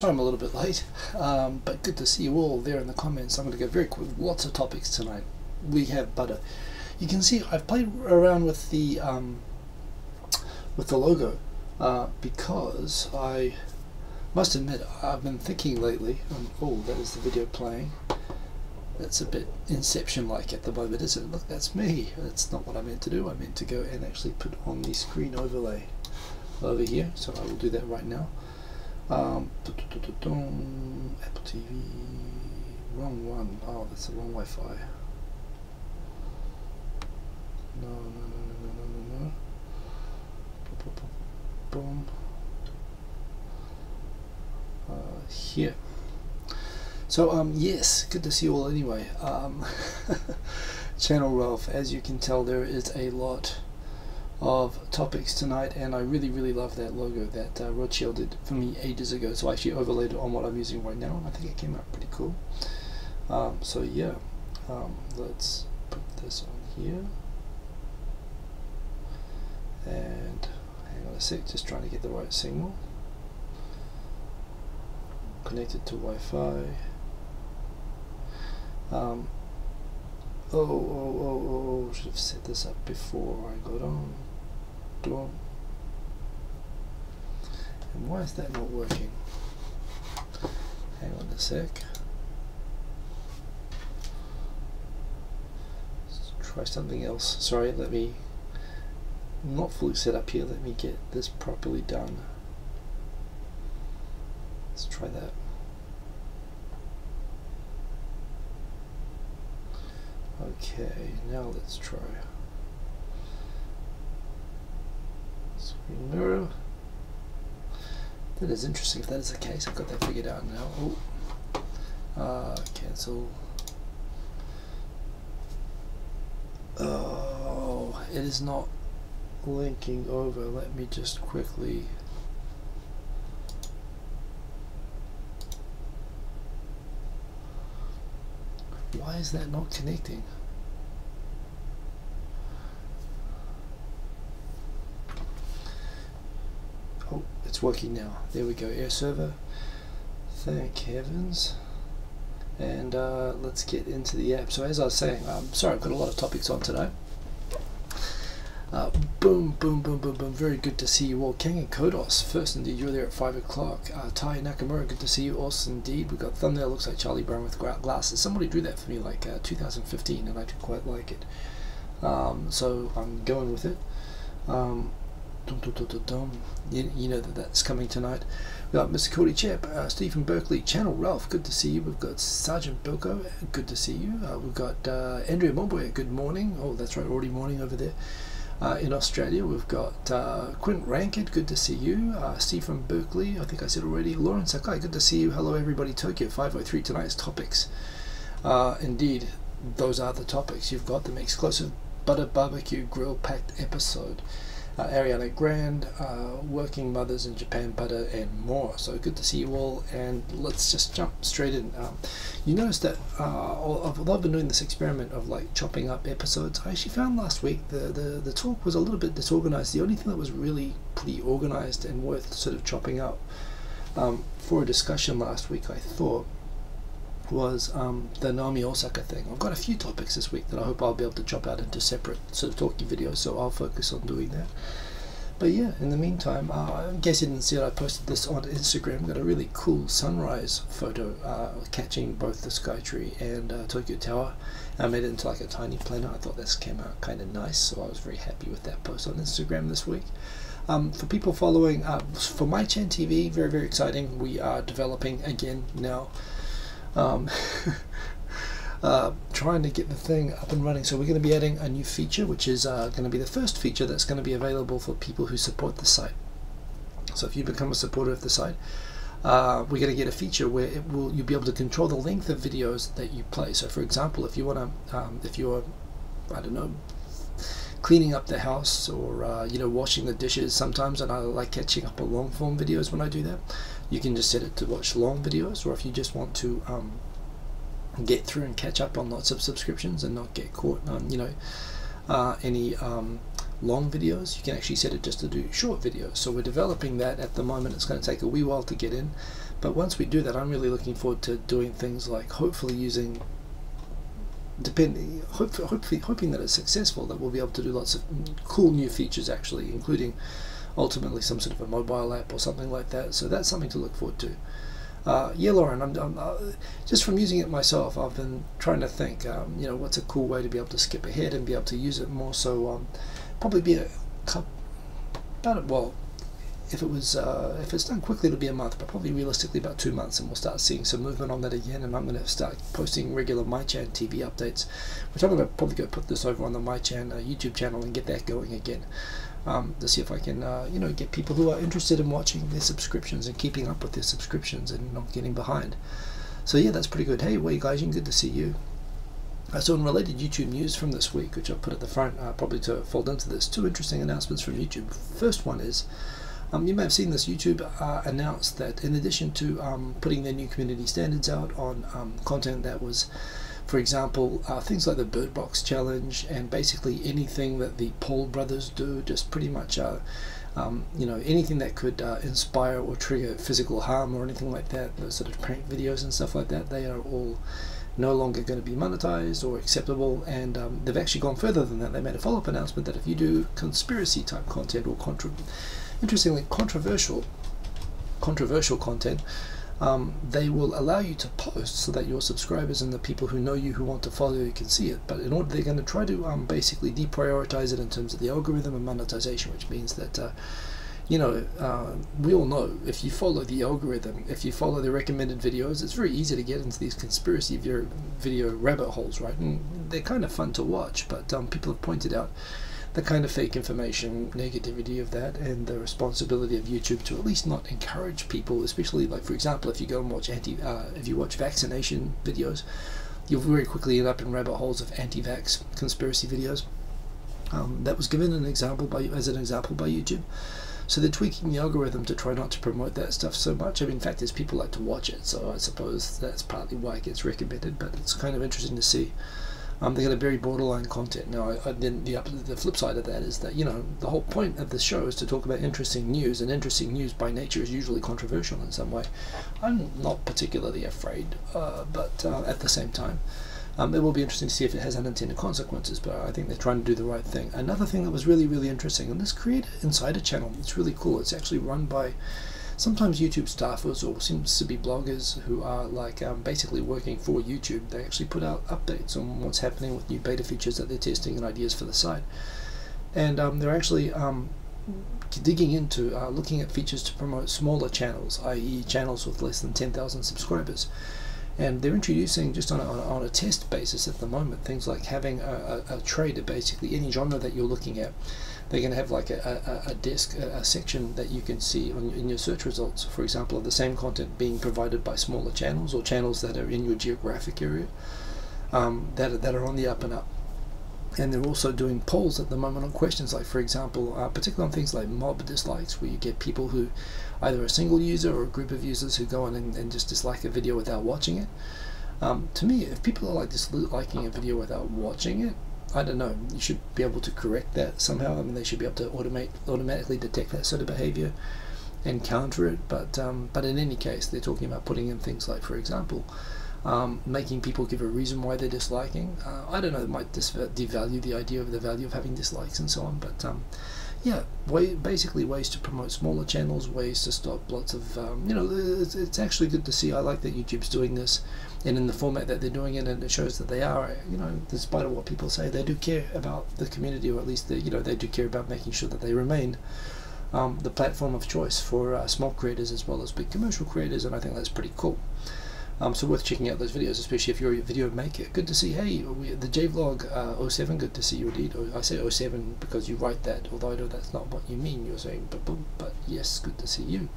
Sorry I'm a little bit late, but good to see you all there in the comments. I'm going to go very quick. Lots of topics tonight. We have butter. You can see I've played around with the logo because I must admit I've been thinking lately. Oh, that is the video playing. That's a bit Inception-like at the moment, isn't it? Look, that's me. That's not what I meant to do. I meant to go and actually put on the screen overlay over here. So I will do that right now. Apple TV, wrong one. Oh, that's the wrong Wi-Fi. No. Boom. Here. So yes, good to see you all anyway. Channel Ralph, as you can tell, there is a lot of topics tonight, and I really love that logo that Rothschild did for me ages ago. So I actually overlaid it on what I'm using right now, and I think it came out pretty cool. So yeah, let's put this on here, and hang on a sec, just trying to get the right signal. Connected to Wi-Fi. Oh, should have set this up before I got on. Boom. And why is that not working? Hang on a sec. Let's try something else. Sorry, let me not fully set up here. Let me get this properly done. Let's try that. Okay, now let's try screen mirror. That is interesting. If that is the case, I've got that figured out now. Oh, cancel. Oh, it is not linking over. Let me just quickly. Why is that not connecting? Oh, it's working now. There we go. Air server. Thank heavens. And let's get into the app. So as I was saying, sorry, I've got a lot of topics on today. Boom. Very good to see you all. King and Kodos, first indeed, you're there at 5 o'clock. Tai Nakamura, good to see you also indeed. We've got thumbnail, looks like Charlie Brown with glasses. Somebody drew that for me like 2015, and I did quite like it. So I'm going with it. You know that's coming tonight. We've got Mr. Cody Chap, Stephen Berkeley, Channel Ralph, good to see you. We've got Sergeant Bilko, good to see you. We've got Andrea Momboy, good morning. Oh, that's right, already morning over there. In Australia, we've got Quint Rankid, good to see you. Steve from Berkeley, I think I said already. Lauren Sakai, good to see you. Hello everybody. Tokyo 503, tonight's topics. Indeed, those are the topics. You've got the exclusive butter barbecue grill packed episode. Ariana, Grande, working mothers in Japan, butter, and more. So good to see you all, and let's just jump straight in. You notice that although I've been doing this experiment of like chopping up episodes, I actually found last week the talk was a little bit disorganized. The only thing that was really pretty organized and worth sort of chopping up for a discussion last week, I thought, was the Naomi Osaka thing. I've got a few topics this week that I hope I'll be able to chop out into separate sort of talky videos, so I'll focus on doing that. But yeah, in the meantime, I guess you didn't see it, I posted this on Instagram. Got a really cool sunrise photo catching both the Skytree and Tokyo Tower. I made it into like a tiny planner. I thought this came out kind of nice, so I was very happy with that post on Instagram this week. For people following, for My Chan TV, very exciting. We are developing again now. Trying to get the thing up and running, so we're going to be adding a new feature, which is going to be the first feature that's going to be available for people who support the site. So if you become a supporter of the site, we're going to get a feature where you'll be able to control the length of videos that you play. So for example, if you want to if you're, I don't know, cleaning up the house, or you know, washing the dishes sometimes, and I like catching up on long form videos when I do that, you can just set it to watch long videos. Or if you just want to get through and catch up on lots of subscriptions and not get caught on, you know, any long videos, you can actually set it just to do short videos. So we're developing that at the moment. It's going to take a wee while to get in, But once we do that, I'm really looking forward to doing things like hopefully using, hoping that it's successful, that we'll be able to do lots of cool new features actually, including ultimately some sort of a mobile app or something like that. So that's something to look forward to. Yeah, Lauren, I'm just from using it myself, I've been trying to think, what's a cool way to be able to skip ahead and be able to use it more. So probably be if it's done quickly, it'll be a month, but probably realistically about 2 months, and we'll start seeing some movement on that again. And I'm going to start posting regular MyChan TV updates, which I'm going to probably go put this over on the MyChan YouTube channel and get that going again. To see if I can, get people who are interested in watching their subscriptions and keeping up with their subscriptions and not getting behind. So yeah, that's pretty good. Hey, Wei Gaijin, good to see you. So in related YouTube news from this week, which I'll put at the front, probably to fold into this, 2 interesting announcements from YouTube. First one is, you may have seen this, YouTube announced that in addition to putting their new community standards out on content that was, for example, things like the Bird Box Challenge and basically anything that the Paul brothers do, just pretty much, anything that could inspire or trigger physical harm or anything like that, those sort of prank videos and stuff like that, they are all no longer going to be monetized or acceptable. And they've actually gone further than that. They made a follow-up announcement that if you do conspiracy type content or interestingly controversial content, they will allow you to post so that your subscribers and the people who know you, who want to follow you, can see it. But in order, they're going to try to basically deprioritize it in terms of the algorithm and monetization, which means that we all know if you follow the algorithm, if you follow the recommended videos, it's very easy to get into these conspiracy video rabbit holes, right? And they're kind of fun to watch, but people have pointed out the kind of fake information, negativity of that, and the responsibility of YouTube to at least not encourage people, especially, like, for example, if you go and watch if you watch vaccination videos, you'll very quickly end up in rabbit holes of anti-vax conspiracy videos. That was given as an example by YouTube. So they're tweaking the algorithm to try not to promote that stuff so much. I mean, in fact, there's people like to watch it, so I suppose that's partly why it gets recommended, but it's kind of interesting to see. They got a very borderline content. Now, then the flip side of that is that, the whole point of the show is to talk about interesting news, and interesting news by nature is usually controversial in some way. I'm not particularly afraid, but at the same time, it will be interesting to see if it has unintended consequences, but I think they're trying to do the right thing. Another thing that was really, really interesting, and this Creator Insider channel, it's really cool. It's actually run by sometimes YouTube staffers, or seems to be bloggers who are basically working for YouTube. They actually put out updates on what's happening with new beta features that they're testing and ideas for the site. And they're actually digging into looking at features to promote smaller channels, i.e. channels with less than 10,000 subscribers. And they're introducing, just on a test basis at the moment, things like having a trade of basically any genre that you're looking at. They're going to have like a section that you can see in your search results, for example, of the same content being provided by smaller channels or channels that are in your geographic area, that are on the up and up. And they're also doing polls at the moment on questions like, for example, particularly on things like mob dislikes, where you get people who, either a single user or a group of users, who go on and just dislike a video without watching it. To me, if people are like disliking a video without watching it, I don't know, you should be able to correct that somehow. I mean, they should be able to automatically detect that sort of behavior and counter it. But in any case, they're talking about putting in things like, for example, making people give a reason why they're disliking. I don't know, it might devalue the idea of the value of having dislikes and so on, but yeah, basically ways to promote smaller channels, ways to stop lots of, it's actually good to see. I like that YouTube's doing this, and in the format that they're doing it, and it shows that they are, despite of what people say, they do care about the community, or at least they do care about making sure that they remain the platform of choice for small creators as well as big commercial creators, and I think that's pretty cool. So worth checking out those videos, especially if you're a video maker. Good to see, hey, the JVlog 07, good to see you indeed. I say 07 because you write that, although I know that's not what you mean, you're saying but yes, good to see you.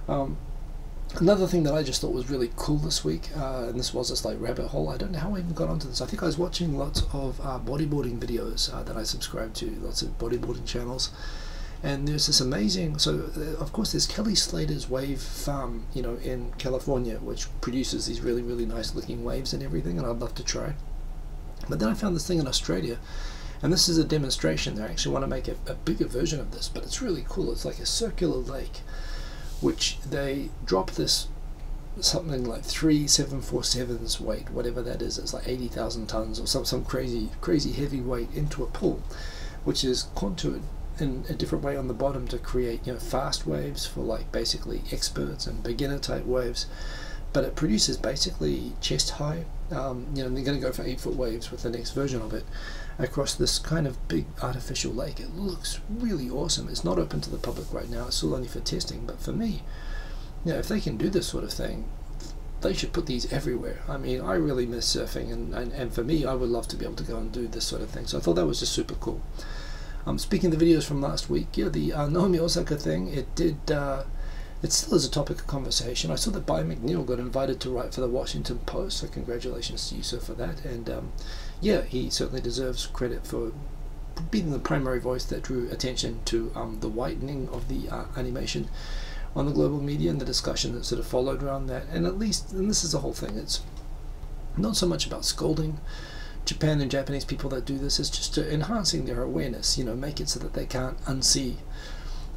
Another thing that I just thought was really cool this week, and this was just like rabbit hole, I don't know how I even got onto this. I think I was watching lots of bodyboarding videos that I subscribe to, lots of bodyboarding channels. And there's this amazing, so of course there's Kelly Slater's wave farm, in California, which produces these really, really nice looking waves and everything, and I'd love to try. But then I found this thing in Australia, and this is a demonstration. They actually want to make a bigger version of this, but it's really cool. It's like a circular lake which they drop this something like 3 747s weight, whatever that is. It's like 80,000 tons or some crazy heavy weight into a pool, which is contoured in a different way on the bottom to create, you know, fast waves for like basically experts and beginner type waves. But it produces basically chest high, you know, and they're going to go for 8-foot waves with the next version of it across this kind of big artificial lake. It looks really awesome. It's not open to the public right now. It's still only for testing. But for me, you know, if they can do this sort of thing, they should put these everywhere. I mean, I really miss surfing, and for me, I would love to be able to go and do this sort of thing. So I thought that was just super cool. Speaking of the videos from last week, yeah, the Naomi Osaka thing, it did... it still is a topic of conversation. I saw that Bai McNeil got invited to write for the Washington Post, so congratulations to you, sir, for that. And yeah, he certainly deserves credit for being the primary voice that drew attention to the whitening of the animation on the global media and the discussion that sort of followed around that. And at least, and this is the whole thing, it's not so much about scolding Japan and Japanese people that do this, it's just enhancing their awareness, you know, make it so that they can't unsee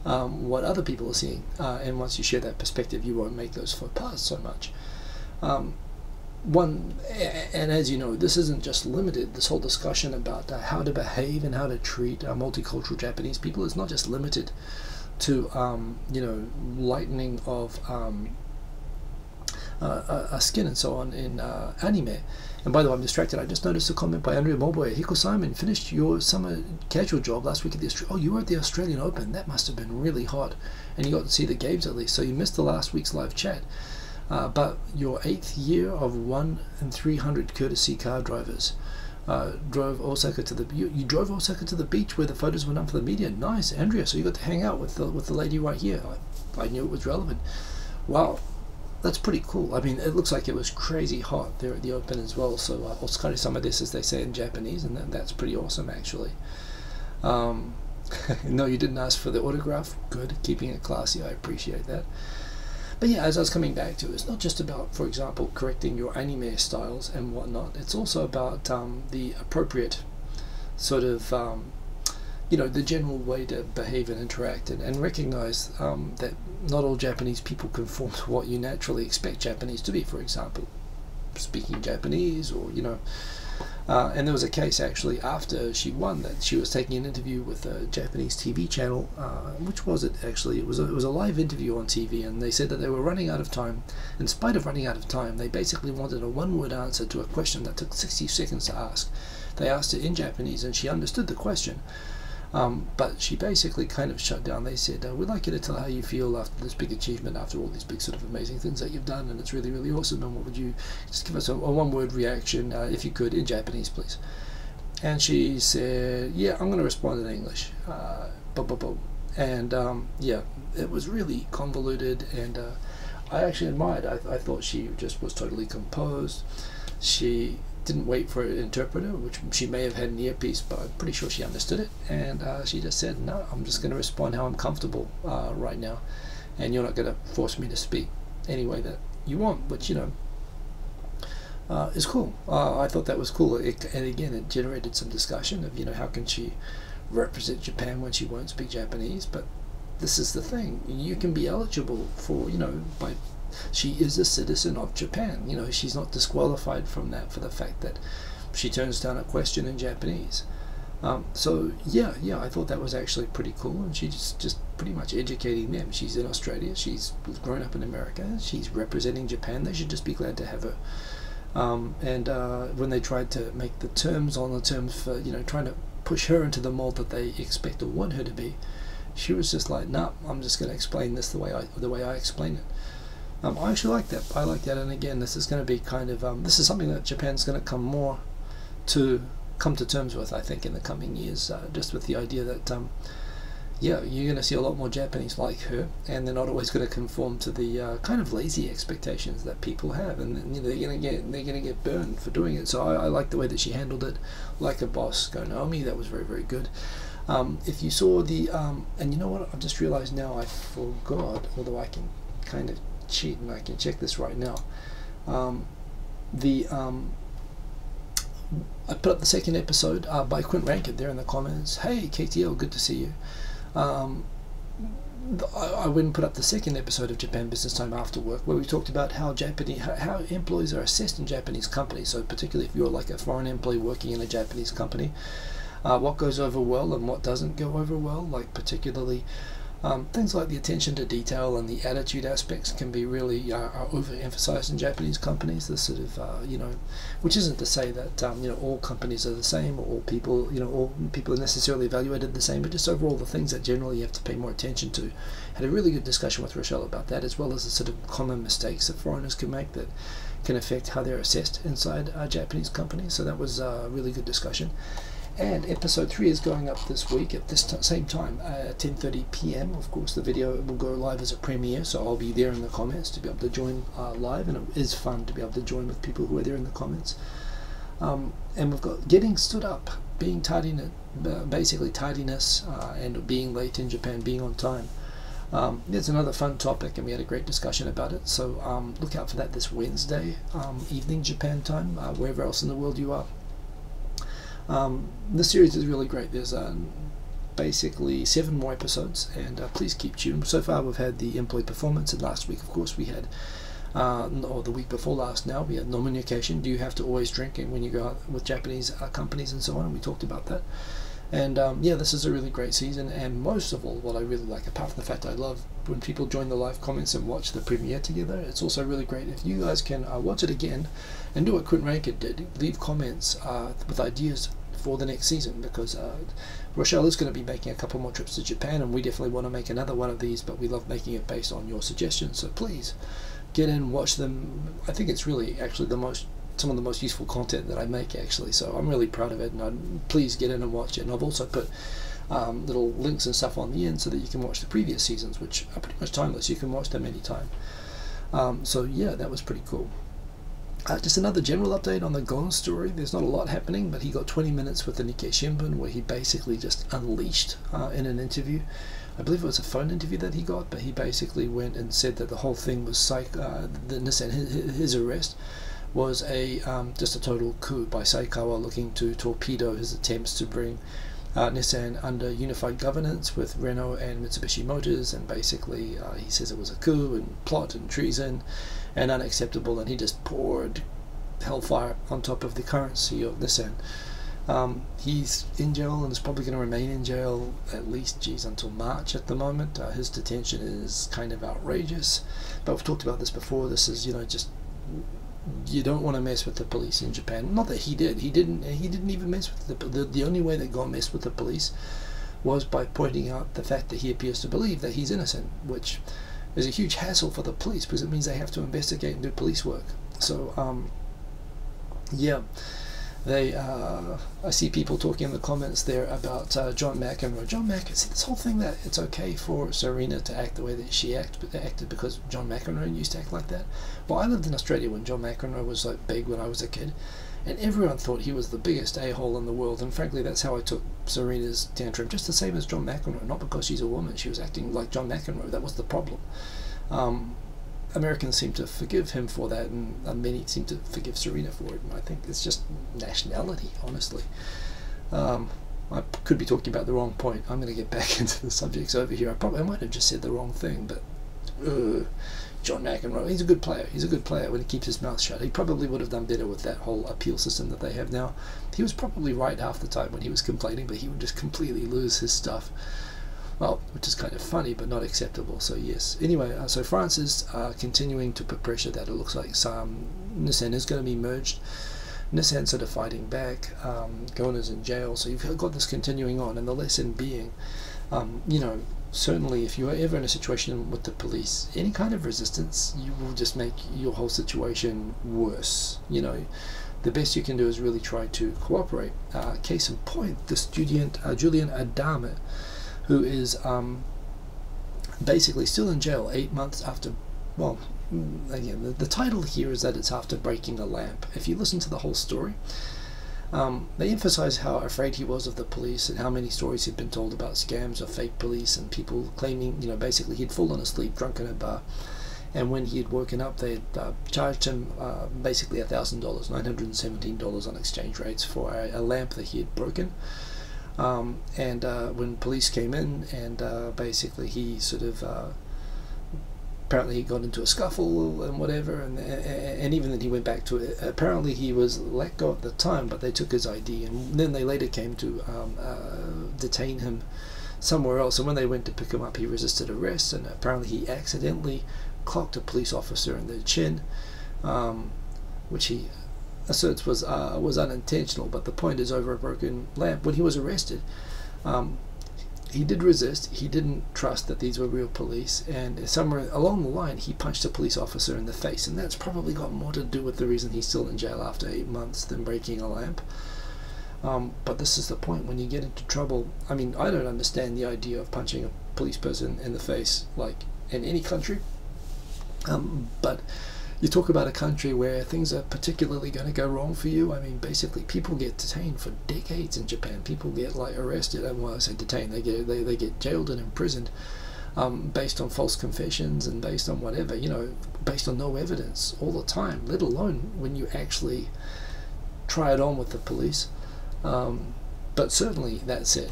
what other people are seeing, and once you share that perspective, you won't make those faux pas so much. And as you know, this isn't just limited, this whole discussion about how to behave and how to treat multicultural Japanese people is not just limited to you know, lightening of skin and so on in anime. And by the way, I'm distracted. I just noticed a comment by Andrea Moboy. Hiko Simon, finished your summer casual job last week at the Oh, you were at the Australian Open. That must have been really hot. And you got to see the games at least. So you missed the last week's live chat. But your 8th year of 1 in 300 courtesy car drivers drove Osaka to the... You drove Osaka to the beach where the photos were done for the media. Nice, Andrea. So you got to hang out with the lady right here. I knew it was relevant. Wow. That's pretty cool. I mean, it looks like it was crazy hot there at the Open as well. So, Otsukare sama desu, as they say in Japanese, and that's pretty awesome, actually. No, you didn't ask for the autograph. Good, keeping it classy. I appreciate that. But yeah, as I was coming back to it, it's not just about, for example, correcting your anime styles and whatnot. It's also about the appropriate sort of you know, the general way to behave and interact, and recognize that not all Japanese people conform to what you naturally expect Japanese to be, for example, speaking Japanese, or, you know, and there was a case actually after she won that she was taking an interview with a Japanese TV channel, which was it actually? It was a live interview on TV, and they said that they were running out of time. In spite of running out of time, they basically wanted a one-word answer to a question that took 60 seconds to ask. They asked it in Japanese, and she understood the question. But she basically kind of shut down. They said, we'd like you to tell how you feel after this big achievement, after all these big sort of amazing things that you've done, and it's really, really awesome, and what would you, just give us a one-word reaction, if you could, in Japanese, please. And she said, yeah, I'm going to respond in English. And yeah, it was really convoluted, and I actually admired. I thought she just was totally composed. She didn't wait for an interpreter, which she may have had an earpiece, but I'm pretty sure she understood it, and she just said, no, I'm just going to respond how I'm comfortable right now, and you're not going to force me to speak any way that you want, which, you know, is cool. I thought that was cool, and again, it generated some discussion of, you know, how can she represent Japan when she won't speak Japanese. But this is the thing, you can be eligible for, you know, by... She is a citizen of Japan. You know, she's not disqualified from that for the fact that she turns down a question in Japanese. So yeah, I thought that was actually pretty cool, and she's just pretty much educating them. She's in Australia. She's grown up in America. She's representing Japan. They should just be glad to have her. And when they tried to make the terms for, you know, trying to push her into the mold that they expect or want her to be, she was just like, nah, I'm just going to explain this the way I explain it. I actually like that. I like that, and again, this is going to be kind of this is something that Japan's going to come to terms with, I think, in the coming years. Just with the idea that yeah, you're going to see a lot more Japanese like her, and they're not always going to conform to the kind of lazy expectations that people have, and, you know, they're going to get burned for doing it. So I like the way that she handled it, like a boss. Go Naomi, that was very, very good. If you saw the and you know what, I've just realized now, I forgot, although I can kind of cheat and I can check this right now. I put up the second episode by Quint Rankett there in the comments. Hey KTL, good to see you. I went and put up the second episode of Japan Business Time After Work, where we talked about how employees are assessed in Japanese companies. So particularly if you're like a foreign employee working in a Japanese company, what goes over well and what doesn't go over well, like particularly things like the attention to detail and the attitude aspects can be really overemphasized in Japanese companies. This sort of which isn't to say that all companies are the same, or all people are necessarily evaluated the same, but just overall the things that generally you have to pay more attention to. Had a really good discussion with Rochelle about that, as well as the sort of common mistakes that foreigners can make that can affect how they're assessed inside Japanese companies. So that was a really good discussion. And episode 3 is going up this week at this same time at 10:30 p.m. Of course, the video will go live as a premiere, so I'll be there in the comments to be able to join live, and it is fun to be able to join with people who are there in the comments. And we've got getting stood up, being tardiness, basically tardiness, and being late in Japan, being on time. It's another fun topic, and we had a great discussion about it. So look out for that this Wednesday evening Japan time, wherever else in the world you are. The series is really great. There's basically 7 more episodes, and please keep tuned. So far we've had the employee performance, and last week of course we had or the week before last now we had communication. Do you have to always drink when you go out with Japanese companies and so on, and we talked about that. And yeah, this is a really great season, and most of all what I really like, apart from the fact I love when people join the live comments and watch the premiere together, it's also really great if you guys can watch it again and do what Quentin Rankin did, leave comments with ideas for the next season, because Rochelle is going to be making a couple more trips to Japan, and we definitely want to make another one of these, but we love making it based on your suggestions. So please get in, watch them. I think it's really actually some of the most useful content that I make actually, so I'm really proud of it, and please get in and watch it. And I've also put little links and stuff on the end so that you can watch the previous seasons, which are pretty much timeless. You can watch them anytime. So yeah, that was pretty cool. Just another general update on the Ghosn story. There's not a lot happening, but he got 20 minutes with the Nikkei Shimbun where he basically just unleashed in an interview. I believe it was a phone interview that he got, but he basically went and said that the whole thing was his arrest was just a total coup by Saikawa, looking to torpedo his attempts to bring Nissan under unified governance with Renault and Mitsubishi Motors, and basically he says it was a coup and plot and treason and unacceptable, and he just poured hellfire on top of the current CEO of Nissan. He's in jail and is probably going to remain in jail at least until March at the moment. His detention is kind of outrageous, but we've talked about this before. This is just, you don't want to mess with the police in Japan. Not that he did. He didn't even mess with the only way that Gon messed with the police was by pointing out the fact that he appears to believe that he's innocent, which is a huge hassle for the police because it means they have to investigate and do police work. So yeah, I see people talking in the comments there about John McEnroe. John McEnroe, see, this whole thing that it's okay for Serena to act the way that she acted because John McEnroe used to act like that. Well, I lived in Australia when John McEnroe was like big when I was a kid, and everyone thought he was the biggest a-hole in the world, and frankly that's how I took Serena's tantrum, just the same as John McEnroe. Not because she's a woman, she was acting like John McEnroe. That was the problem. Americans seem to forgive him for that, and many seem to forgive Serena for it, and I think it's just nationality, honestly. I could be talking about the wrong point. I'm going to get back into the subjects over here. I might have just said the wrong thing, but John McEnroe, he's a good player. He's a good player when he keeps his mouth shut. He probably would have done better with that whole appeal system that they have now. He was probably right half the time when he was complaining, but he would just completely lose his stuff. Well, which is kind of funny, but not acceptable. So yes. Anyway, so France is continuing to put pressure that it looks like Nissan is going to be merged. Nissan sort of fighting back. Ghosn is in jail. So you've got this continuing on, and the lesson being, certainly if you are ever in a situation with the police, any kind of resistance, you will just make your whole situation worse. The best you can do is really try to cooperate. Case in point, the student Julian Adame, who is basically still in jail 8 months after, well, again, the title here is that it's after breaking a lamp. If you listen to the whole story, they emphasize how afraid he was of the police and how many stories he'd been told about scams or fake police and people claiming, basically he'd fallen asleep drunk in a bar, and when he had woken up they had charged him basically $1,000, $917 on exchange rates for a lamp that he had broken. And when police came in, and basically he sort of apparently he got into a scuffle and whatever, and even then he went back to it. Apparently he was let go at the time, but they took his ID, and then they later came to detain him somewhere else. And when they went to pick him up, he resisted arrest, and apparently he accidentally clocked a police officer in the chin, which he asserts was unintentional. But the point is, over a broken lamp, when he was arrested, he did resist. He didn't trust that these were real police, and somewhere along the line he punched a police officer in the face, and that's probably got more to do with the reason he's still in jail after 8 months than breaking a lamp. But this is the point: when you get into trouble, I mean, I don't understand the idea of punching a police person in the face, like in any country, but you talk about a country where things are particularly going to go wrong for you. I mean, basically, people get detained for decades in Japan. People get like arrested, and well, I say detained, they get jailed and imprisoned based on false confessions and based on whatever, you know, based on no evidence all the time. Let alone when you actually try it on with the police. But certainly, that said,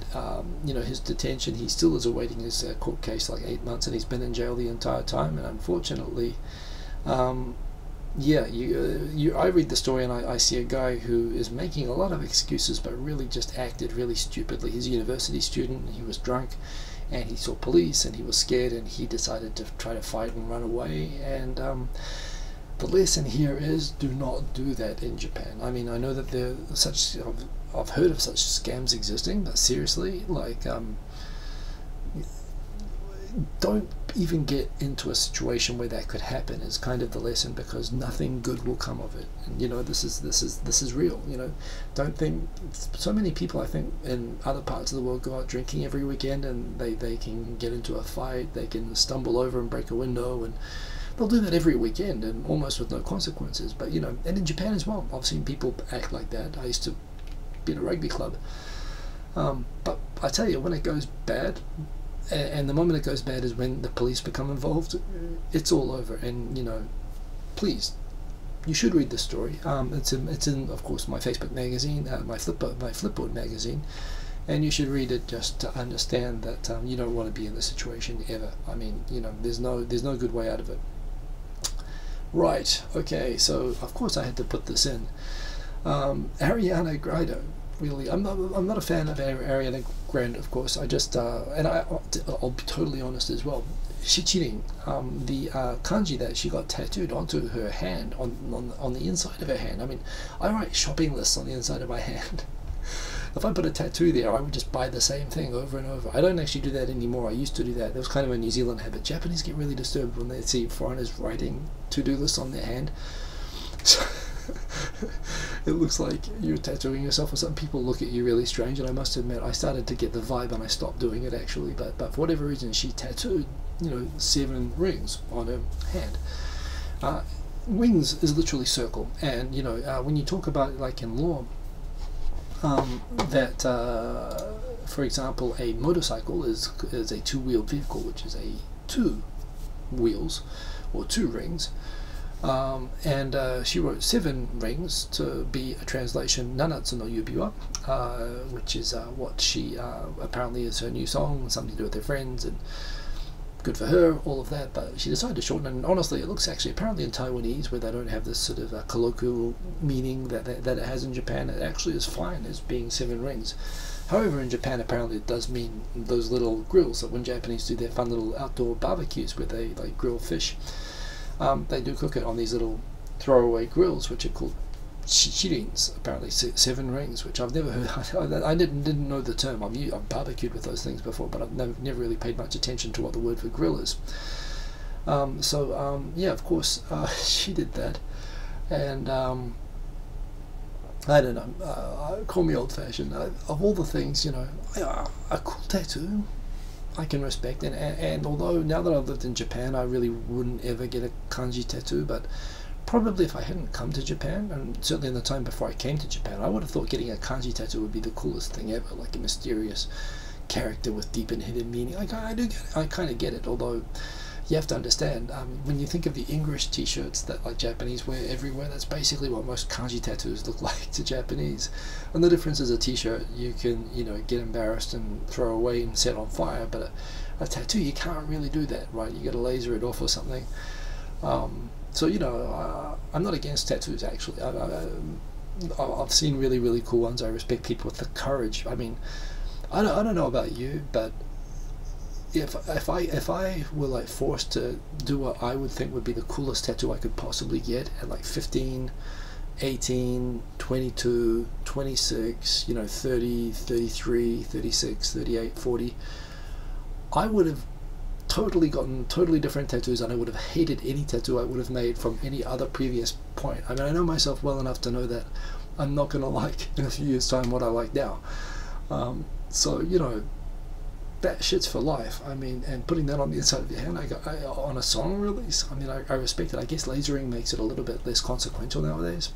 you know, his detention, he still is awaiting his court case, like 8 months, and he's been in jail the entire time. And unfortunately, yeah, I read the story and I see a guy who is making a lot of excuses, but really just acted really stupidly. He's a university student, he was drunk, and he saw police, and he was scared, and he decided to try to fight and run away. And the lesson here is, do not do that in Japan. I mean, I know that there are such, I've heard of such scams existing, but seriously, like, don't even get into a situation where that could happen is kind of the lesson, because nothing good will come of it. And, you know, this is real. You know, don't think, so many people I think in other parts of the world go out drinking every weekend, and they can get into a fight, they can stumble over and break a window, and they'll do that every weekend and almost with no consequences. But, you know, and in Japan as well, I've seen people act like that. I used to be in a rugby club, but I tell you, when it goes bad, and the moment it goes bad is when the police become involved, it's all over. And, you know, please, you should read this story. It's in, of course, my Facebook magazine, my Flipboard magazine, and you should read it just to understand that you don't want to be in this situation ever. I mean, you know, there's no good way out of it. Right. Okay. So of course I had to put this in. Ariana Grande. Really, I'm not a fan of Ariana Grande, of course. I just and I'll be totally honest as well. Shichirin, the kanji that she got tattooed onto her hand, on the inside of her hand. I mean, I write shopping lists on the inside of my hand. If I put a tattoo there, I would just buy the same thing over and over. I don't actually do that anymore. I used to do that. That was kind of a New Zealand habit. Japanese get really disturbed when they see foreigners writing to-do lists on their hand. So it looks like you're tattooing yourself or something. People look at you really strange, and I must admit, I started to get the vibe and I stopped doing it actually. But for whatever reason, she tattooed, you know, 7 rings on her hand. Rings is literally circle, and you know, when you talk about, like in law, that for example, a motorcycle is a 2-wheeled vehicle, which is a 2 wheels or 2 rings. And she wrote 7 rings to be a translation, Nanatsu no Yubiwa, which is what she apparently is her new song, something to do with her friends, and good for her, all of that. But she decided to shorten it, and honestly, it looks actually, apparently in Taiwanese, where they don't have this sort of colloquial meaning that it has in Japan, it actually is fine as being 7 rings. However, in Japan, apparently it does mean those little grills that when Japanese do their fun little outdoor barbecues where they like grill fish. They do cook it on these little throwaway grills, which are called shichirins, apparently 7 rings, which I've never heard. I didn't know the term. I've barbecued with those things before, but I've never really paid much attention to what the word for grill is. Yeah, of course, she did that, and I don't know, call me old-fashioned. Of all the things, you know, a cool tattoo I can respect, and although now that I've lived in Japan, I really wouldn't ever get a kanji tattoo, but probably if I hadn't come to Japan, and certainly in the time before I came to Japan, I would have thought getting a kanji tattoo would be the coolest thing ever, like a mysterious character with deep and hidden meaning. I kind of get it, although, you have to understand, when you think of the English t-shirts that like Japanese wear everywhere, that's basically what most kanji tattoos look like to Japanese. And the difference is a t-shirt you can, you know, get embarrassed and throw away and set on fire, but a tattoo you can't really do that, right? You got to laser it off or something. So, you know, I'm not against tattoos actually. I've seen really, really cool ones. I respect people with the courage. I mean, I don't know about you, but if I were like forced to do what I would think would be the coolest tattoo I could possibly get at like 15, 18, 22, 26, you know, 30, 33, 36, 38, 40, I would have totally gotten totally different tattoos, and I would have hated any tattoo I would have made from any other previous point. I mean, I know myself well enough to know that I'm not going to like in a few years time what I like now. So, you know, that shit's for life. I mean, and putting that on the inside of your hand, on a song release, I mean, I respect it. I guess lasering makes it a little bit less consequential nowadays.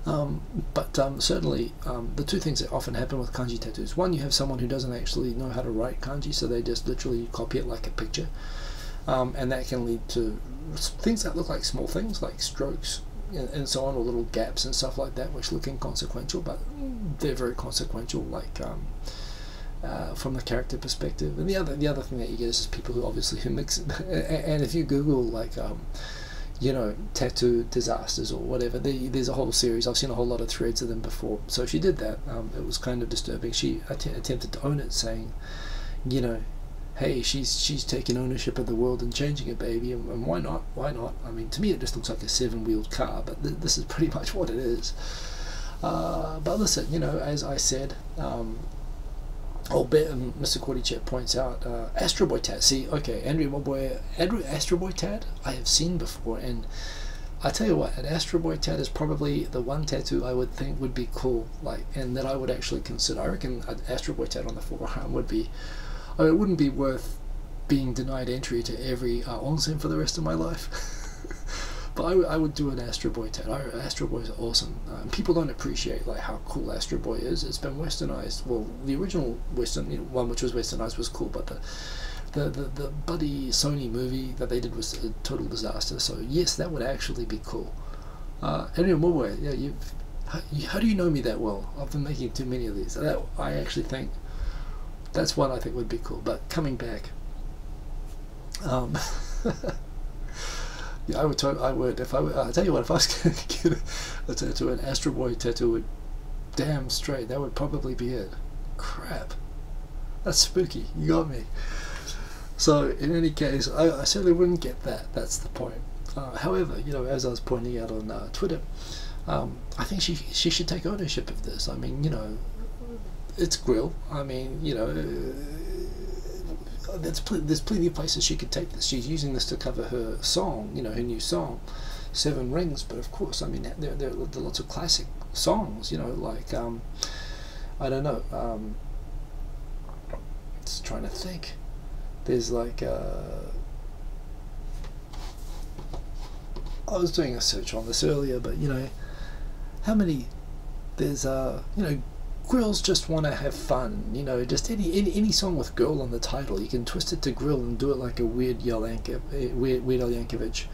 But certainly, the two things that often happen with kanji tattoos: one, you have someone who doesn't actually know how to write kanji, so they just literally copy it like a picture, and that can lead to things that look like small things, like strokes and so on, or little gaps and stuff like that, which look inconsequential, but they're very consequential, like from the character perspective. And the other thing that you get is just people who obviously mix it. And if you Google like you know, tattoo disasters or whatever, there's a whole series. I've seen a whole lot of threads of them before. So she did that. It was kind of disturbing. She attempted to own it, saying, you know, hey, she's taking ownership of the world and changing it, baby, and why not? Why not? I mean, to me it just looks like a 7-wheeled car, but this is pretty much what it is. But listen, you know, as I said, Mr. Cordy Chet points out, Astro Boy Tat. See, okay, Astro Boy Tat I have seen before, and I tell you what, an Astro Boy Tat is probably the one tattoo I would think would be cool, like, and that I would actually consider. I reckon an Astro Boy Tat on the forearm would be, I mean, it wouldn't be worth being denied entry to every onsen for the rest of my life. But I would do an Astro Boy tat. Astro Boys are awesome. People don't appreciate like how cool Astro Boy is. It's been westernized. Well, the original Western, you know, one which was westernized was cool, but the buddy Sony movie that they did was a total disaster. So yes, that would actually be cool. Anyway, more yeah, how do you know me that well? I've been making too many of these. I actually think that's one I think would be cool. But coming back, yeah, I would if I would. I tell you what, if I was going to get a tattoo, an Astro Boy tattoo, would damn straight, that would probably be it. Crap, that's spooky. You got me. So in any case, I certainly wouldn't get that. That's the point. However, you know, as I was pointing out on Twitter, I think she should take ownership of this. I mean, you know, it's Grill. I mean, you know. There's plenty of places she could take this. She's using this to cover her song, you know, her new song, 7 Rings. But of course, I mean, there are lots of classic songs, you know, like I don't know. Just trying to think. There's like I was doing a search on this earlier, but you know, how many? There's you know. Girls just want to have fun, you know, just any song with girl on the title, you can twist it to Grill and do it like a Weird Al Yankovic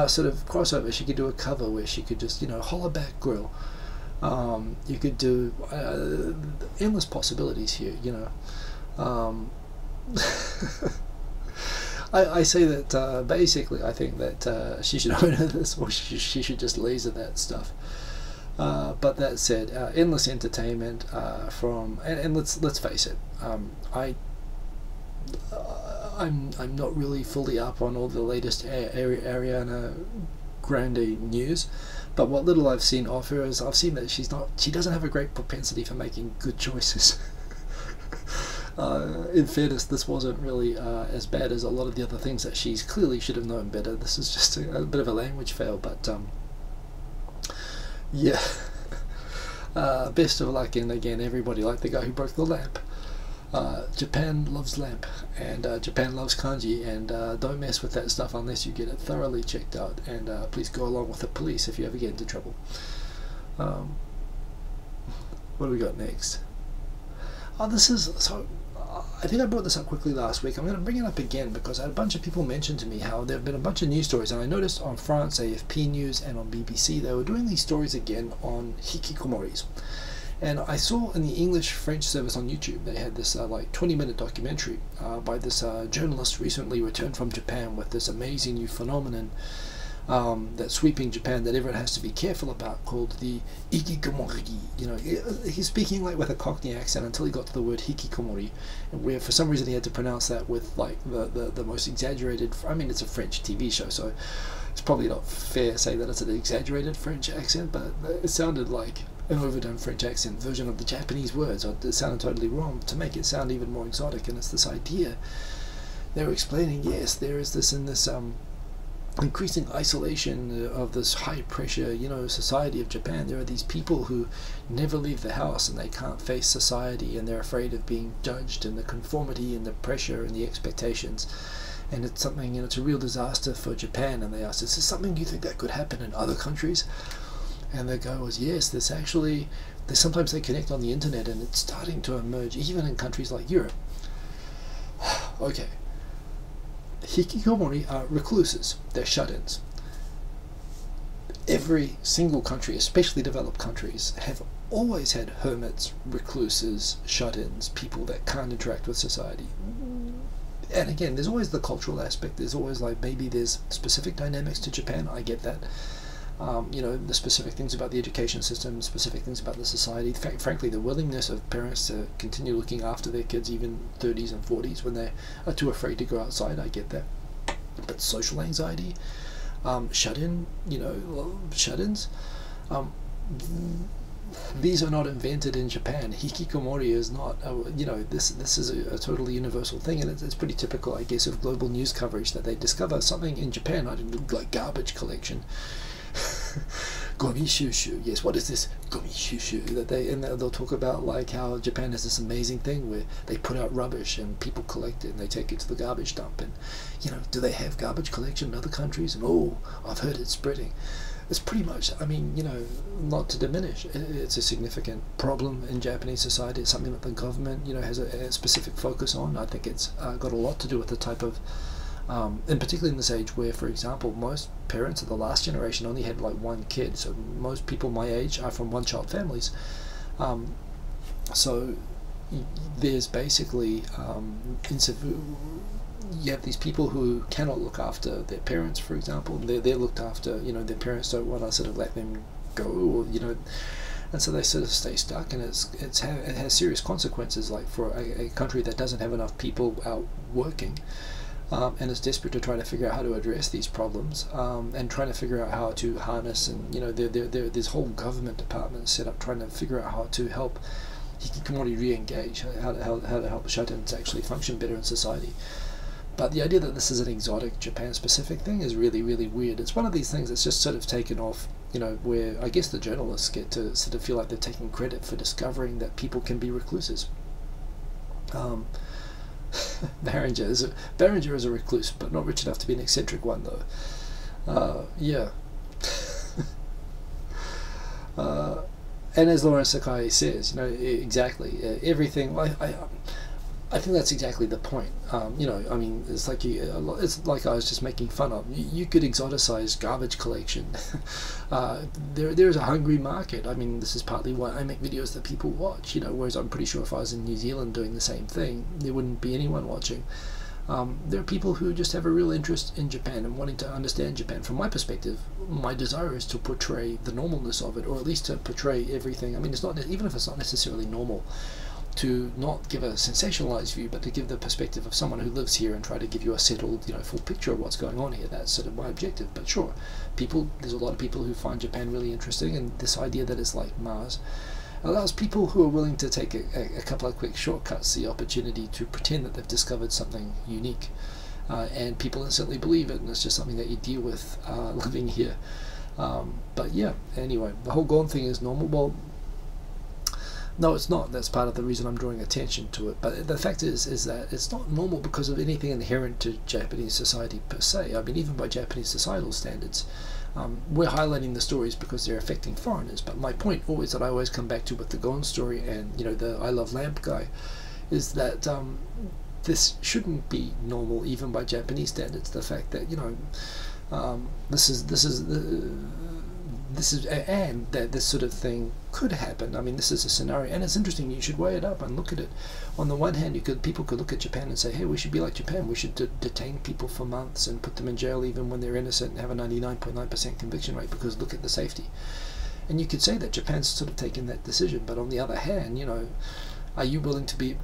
sort of crossover. She could do a cover where she could just, you know, holler back Grill. You could do endless possibilities here, you know. I say that basically I think that she should own this, or she should just laser that stuff. But that said, endless entertainment from, and let's face it, I'm not really fully up on all the latest Ariana Grande news, but what little I've seen of her is I've seen that she doesn't have a great propensity for making good choices. In fairness, this wasn't really as bad as a lot of the other things that she's clearly should have known better. This is just a bit of a language fail, but yeah. Best of luck, and again, everybody, like the guy who broke the lamp. Japan loves lamp, and Japan loves kanji, and don't mess with that stuff unless you get it thoroughly checked out, and please go along with the police if you ever get into trouble. What do we got next? Oh, this is, so I think I brought this up quickly last week. I'm going to bring it up again because I had a bunch of people mention to me how there have been a bunch of news stories, and I noticed on France AFP News and on BBC they were doing these stories again on hikikomoris. And I saw in the English-French service on YouTube, they had this like 20-minute documentary by this journalist recently returned from Japan with this amazing new phenomenon that's sweeping Japan that everyone has to be careful about, called the Hikikomori. You know, he's speaking like with a Cockney accent until he got to the word Hikikomori, and where for some reason he had to pronounce that with like the most exaggerated. I mean, it's a French TV show, so it's probably not fair to say that it's an exaggerated French accent, but it sounded like an overdone French accent version of the Japanese words. It sounded totally wrong to make it sound even more exotic, and it's this idea they were explaining. Yes, there is this in this increasing isolation of this high pressure, you know, society of Japan. There are these people who never leave the house and they can't face society, and they're afraid of being judged, and the conformity and the pressure and the expectations. And it's something, you know, it's a real disaster for Japan. And they asked, is this something you think that could happen in other countries? And the guy was, yes, sometimes they connect on the internet, and it's starting to emerge even in countries like Europe. Okay. Hikikomori are recluses. They're shut-ins. Every single country, especially developed countries, have always had hermits, recluses, shut-ins, people that can't interact with society. And again, there's always the cultural aspect. There's always like, maybe there's specific dynamics to Japan. I get that. You know, the specific things about the education system, specific things about the society. Frankly, the willingness of parents to continue looking after their kids even 30s and 40s when they are too afraid to go outside, I get that. But social anxiety, shut-in, you know, shut-ins, these are not invented in Japan. Hikikomori is not, you know, this is a totally universal thing, and it's pretty typical, I guess, of global news coverage that they discover something in Japan, like garbage collection. Gomi shushu. Yes, what is this gomi shushu? And they'll talk about like how Japan has this amazing thing where they put out rubbish and people collect it and they take it to the garbage dump. And you know, do they have garbage collection in other countries? And oh, I've heard it's spreading. It's pretty much, I mean, you know, not to diminish, it's a significant problem in Japanese society. It's something that the government, you know, has a specific focus on. I think it's got a lot to do with the type of and particularly in this age where, for example, most parents of the last generation only had like one kid. So most people my age are from one-child families. So there's basically you have these people who cannot look after their parents, for example. They're looked after, you know, their parents don't want to sort of let them go, or, you know, and so they sort of stay stuck, and it has serious consequences, like for a country that doesn't have enough people out working. And is desperate to try to figure out how to address these problems, and trying to figure out how to harness, and you know, there's whole government departments set up trying to figure out how to help Hikikomori re-engage, how to help shut-ins actually function better in society. But the idea that this is an exotic Japan-specific thing is really, really weird. It's one of these things that's just sort of taken off, you know, where I guess the journalists get to sort of feel like they're taking credit for discovering that people can be recluses. Barringer is a recluse, but not rich enough to be an eccentric one, though. Yeah. And as Lauren Sakai says, you know, exactly, everything. I think that's exactly the point. You know, I mean, it's like I was just making fun of. You could exoticize garbage collection. There's a hungry market. I mean, this is partly why I make videos that people watch. You know, whereas I'm pretty sure if I was in New Zealand doing the same thing, there wouldn't be anyone watching. There are people who just have a real interest in Japan and wanting to understand Japan. From my perspective, my desire is to portray the normalness of it, or at least to portray everything. I mean, it's not, even if it's not necessarily normal, to not give a sensationalized view, but to give the perspective of someone who lives here and try to give you a settled, you know, full picture of what's going on here. That's sort of my objective. But sure, there's a lot of people who find Japan really interesting, and this idea that it's like Mars allows people who are willing to take a couple of quick shortcuts the opportunity to pretend that they've discovered something unique, and people instantly believe it, and it's just something that you deal with living here. But yeah, anyway, the whole Ghosn thing is normal. Well, no, it's not. That's part of the reason I'm drawing attention to it. But the fact is that it's not normal because of anything inherent to Japanese society per se. I mean, even by Japanese societal standards, we're highlighting the stories because they're affecting foreigners. But my point always that I always come back to with the Ghosn story and, you know, the I Love Lamp guy is that this shouldn't be normal even by Japanese standards. The fact that, you know, this is and that this sort of thing could happen. I mean, this is a scenario, and it's interesting. You should weigh it up and look at it. On the one hand, people could look at Japan and say, hey, we should be like Japan. We should detain people for months and put them in jail even when they're innocent and have a 99.9% conviction rate, because look at the safety. And you could say that Japan's sort of taken that decision. But on the other hand, you know, are you willing to be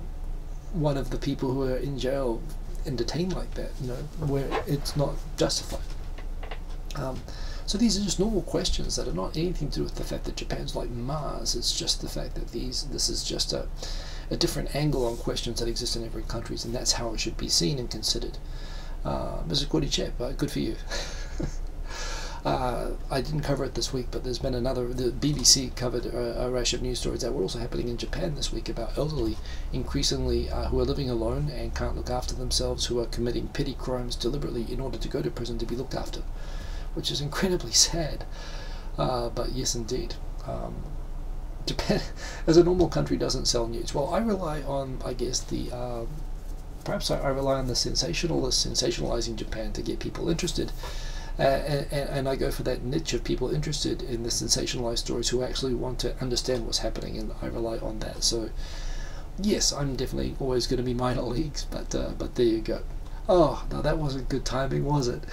one of the people who are in jail and detained like that, you know, where it's not justified? So these are just normal questions that are not anything to do with the fact that Japan's like Mars. It's just the fact that this is just a different angle on questions that exist in every country, and that's how it should be seen and considered. Mr. Kori Chep, good for you. I didn't cover it this week, but there's been the BBC covered a rash of news stories that were also happening in Japan this week about elderly, increasingly, who are living alone and can't look after themselves, who are committing petty crimes deliberately in order to go to prison to be looked after, which is incredibly sad. But yes, indeed. Japan, as a normal country, doesn't sell news. Well, I rely on, I guess, perhaps I rely on the sensationalist sensationalizing Japan to get people interested. And I go for that niche of people interested in the sensationalized stories who actually want to understand what's happening, and I rely on that. So, yes, I'm definitely always going to be minor leagues, but there you go. Oh, no, that wasn't good timing, was it?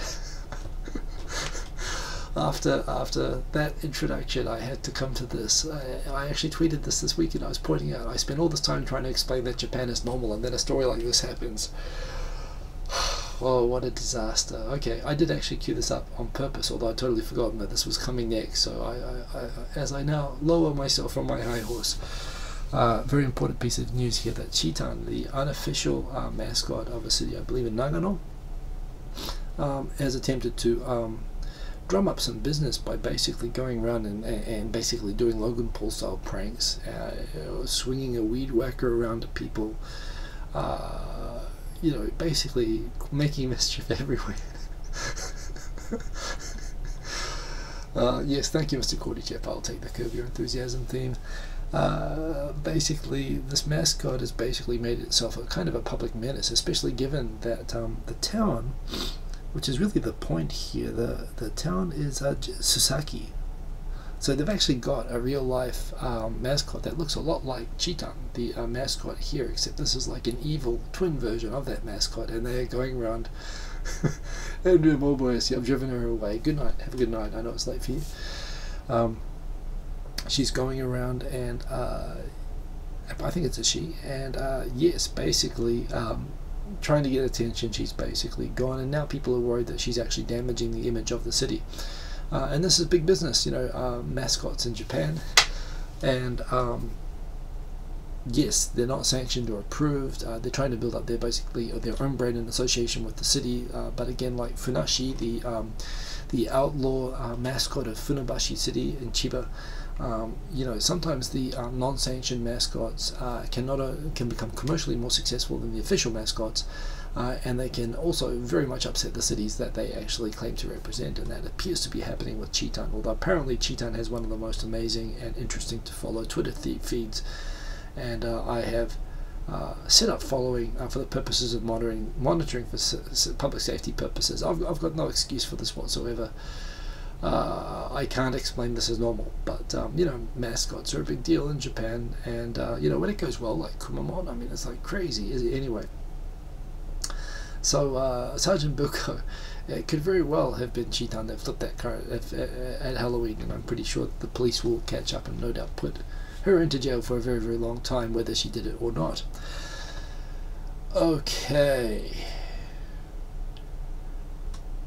After that introduction, I had to come to this. I actually tweeted this week, and I was pointing out I spent all this time trying to explain that Japan is normal, and then a story like this happens. Oh, what a disaster. Okay, I did actually cue this up on purpose, although I'd totally forgotten that this was coming next. So as I now lower myself from my high horse, very important piece of news here that Chitan, the unofficial mascot of a city, I believe in Nagano, has attempted to drum up some business by basically going around and basically doing Logan Paul style pranks, swinging a weed whacker around at people, you know, basically making mischief everywhere. Yes, thank you, Mr. Cordy Jeff. I'll take the Curb Your Enthusiasm theme. Basically, this mascot has basically made itself a kind of a public menace, especially given that the town, which is really the point here, the town is Susaki. So they've actually got a real life mascot that looks a lot like Chitan, the mascot here, except this is like an evil twin version of that mascot, and they're going around. Andrea Mulboy, I see, I've driven her away. Good night, have a good night. I know it's late for you. She's going around, and I think it's a she, and yes, basically trying to get attention. She's basically gone, and now people are worried that she's actually damaging the image of the city. And this is big business, you know, mascots in Japan, and yes, they're not sanctioned or approved. They're trying to build up their own brand in association with the city. But again, like Funashi, the outlaw mascot of Funabashi City in Chiba, you know, sometimes the non-sanctioned mascots can become commercially more successful than the official mascots. And they can also very much upset the cities that they actually claim to represent, and that appears to be happening with Chitan, although apparently Chitan has one of the most amazing and interesting to follow Twitter feeds, and I have set up following for the purposes of monitoring for public safety purposes. I've got no excuse for this whatsoever. I can't explain this as normal, but you know, mascots are a big deal in Japan, and you know, when it goes well, like Kumamon, I mean, it's like crazy. Anyway. So Sergeant Bilko, it could very well have been Chitan that flipped that car at Halloween, and I'm pretty sure the police will catch up and no doubt put her into jail for a very, very long time, whether she did it or not. Okay.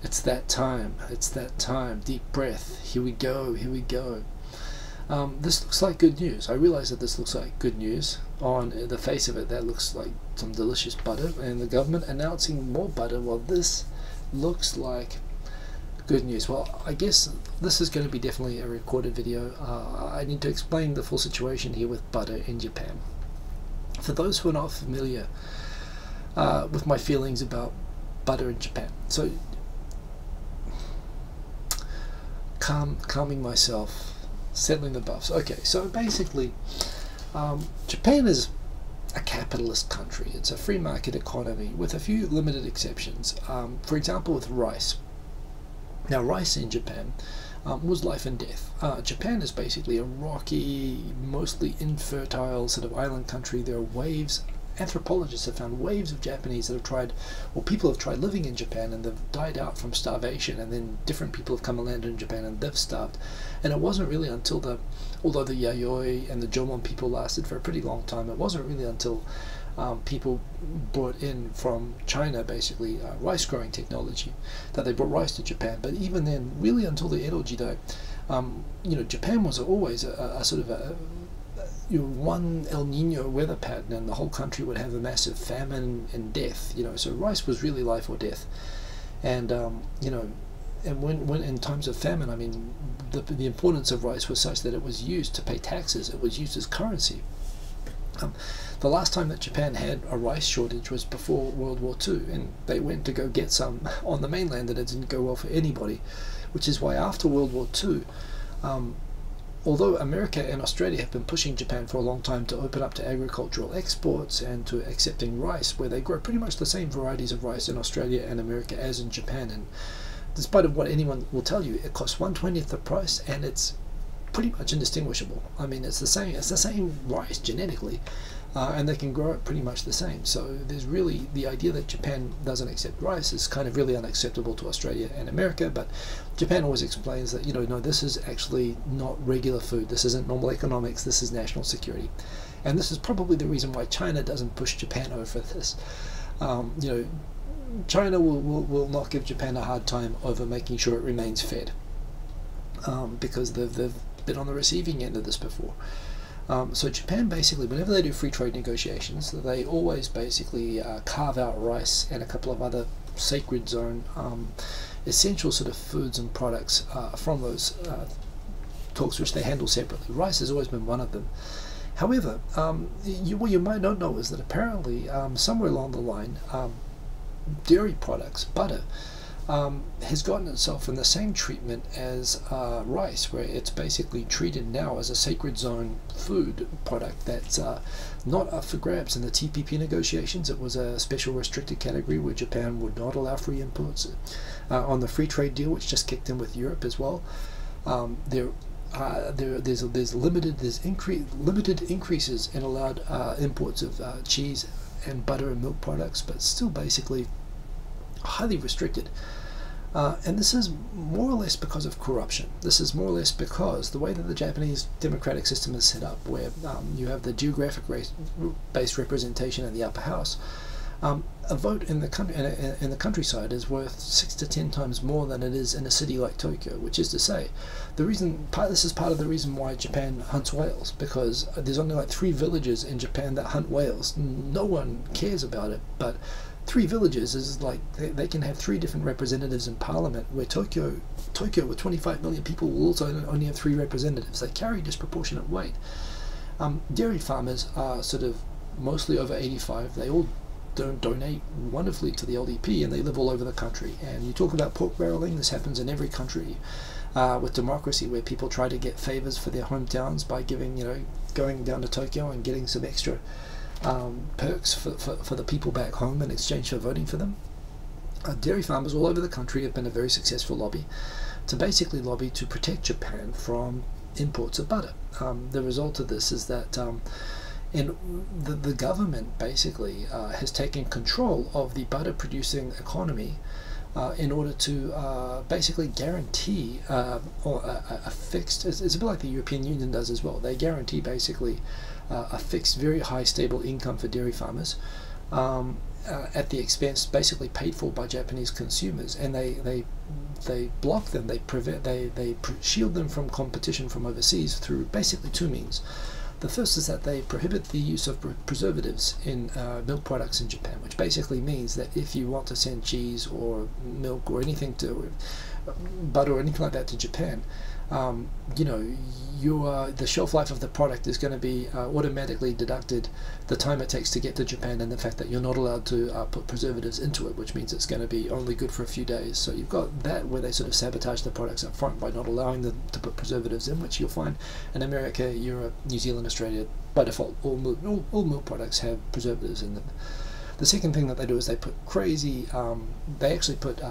It's that time. It's that time. Deep breath. Here we go. Here we go. This looks like good news. I realize that this looks like good news. On the face of it, that looks like some delicious butter, and the government announcing more butter. Well, this looks like good news. Well, I guess this is going to be definitely a recorded video. I need to explain the full situation here with butter in Japan. For those who are not familiar with my feelings about butter in Japan, so calming myself, settling the buffs. Okay, so basically, Japan is a capitalist country. It's a free market economy with a few limited exceptions. For example, with rice. Now, rice in Japan was life and death. Japan is basically a rocky, mostly infertile sort of island country. There are waves. Anthropologists have found waves of Japanese that have tried, or people have tried living in Japan and they've died out from starvation, and then different people have come and landed in Japan and they've starved. And it wasn't really until although the Yayoi and the Jomon people lasted for a pretty long time, it wasn't really until people brought in from China basically rice growing technology that they brought rice to Japan. But even then, really until the Edo Jidai, Japan was always a sort of one El Nino weather pattern and the whole country would have a massive famine and death. So rice was really life or death. And and when in times of famine, I mean, the importance of rice was such that it was used to pay taxes. It was used as currency. The last time that Japan had a rice shortage was before World War II, and they went to go get some on the mainland, and it didn't go well for anybody, which is why after World War II, although America and Australia have been pushing Japan for a long time to open up to agricultural exports and to accepting rice, where they grow pretty much the same varieties of rice in Australia and America as in Japan, and despite of what anyone will tell you, it costs 1/20th the price, and it's pretty much indistinguishable. I mean, it's the same rice genetically, and they can grow it pretty much the same. So there's really the idea that Japan doesn't accept rice is kind of really unacceptable to Australia and America. But Japan always explains that no, this is actually not regular food. This isn't normal economics. This is national security, and this is probably the reason why China doesn't push Japan over this. China will not give Japan a hard time over making sure it remains fed, because they've been on the receiving end of this before. So Japan basically, whenever they do free trade negotiations, they always basically carve out rice and a couple of other sacred zone essential sort of foods and products from those talks, which they handle separately. Rice has always been one of them. However, what you might not know is that apparently somewhere along the line, dairy products, butter, has gotten itself in the same treatment as rice, where it's basically treated now as a sacred zone food product that's not up for grabs. In the TPP negotiations, it was a special restricted category where Japan would not allow free imports. On the free trade deal, which just kicked in with Europe as well, there's limited increases in allowed imports of cheese and butter and milk products, but still basically highly restricted. And this is more or less because of corruption. This is more or less because the way that the Japanese democratic system is set up, where you have the geographic-based representation in the upper house, a vote in the countryside is worth 6 to 10 times more than it is in a city like Tokyo. Which is to say, this is part of the reason why Japan hunts whales, because there's only like 3 villages in Japan that hunt whales. No one cares about it, but 3 villages is like they can have 3 different representatives in parliament, where Tokyo with 25 million people will also only have 3 representatives. They carry disproportionate weight. Dairy farmers are sort of mostly over 85. They all don't donate wonderfully to the LDP, and they live all over the country. And you talk about pork barreling, this happens in every country with democracy, where people try to get favors for their hometowns by going down to Tokyo and getting some extra perks for the people back home in exchange for voting for them. Dairy farmers all over the country have been a very successful lobby to protect Japan from imports of butter. The result of this is that the government basically has taken control of the butter producing economy in order to basically guarantee a fixed, it's a bit like the European Union does as well. They guarantee basically a fixed, very high, stable income for dairy farmers at the expense basically paid for by Japanese consumers, and they block them, they shield them from competition from overseas through basically 2 means. The first is that they prohibit the use of preservatives in milk products in Japan, which basically means that if you want to send cheese or milk or anything to butter or anything like that to Japan, you know, the shelf life of the product is going to be automatically deducted the time it takes to get to Japan, and the fact that you're not allowed to put preservatives into it, which means it's going to be only good for a few days. So you've got that where they sort of sabotage the products up front by not allowing them to put preservatives in, which you'll find in America, Europe, New Zealand, Australia, by default all milk products have preservatives in them. The second thing that they do is they put crazy, they actually put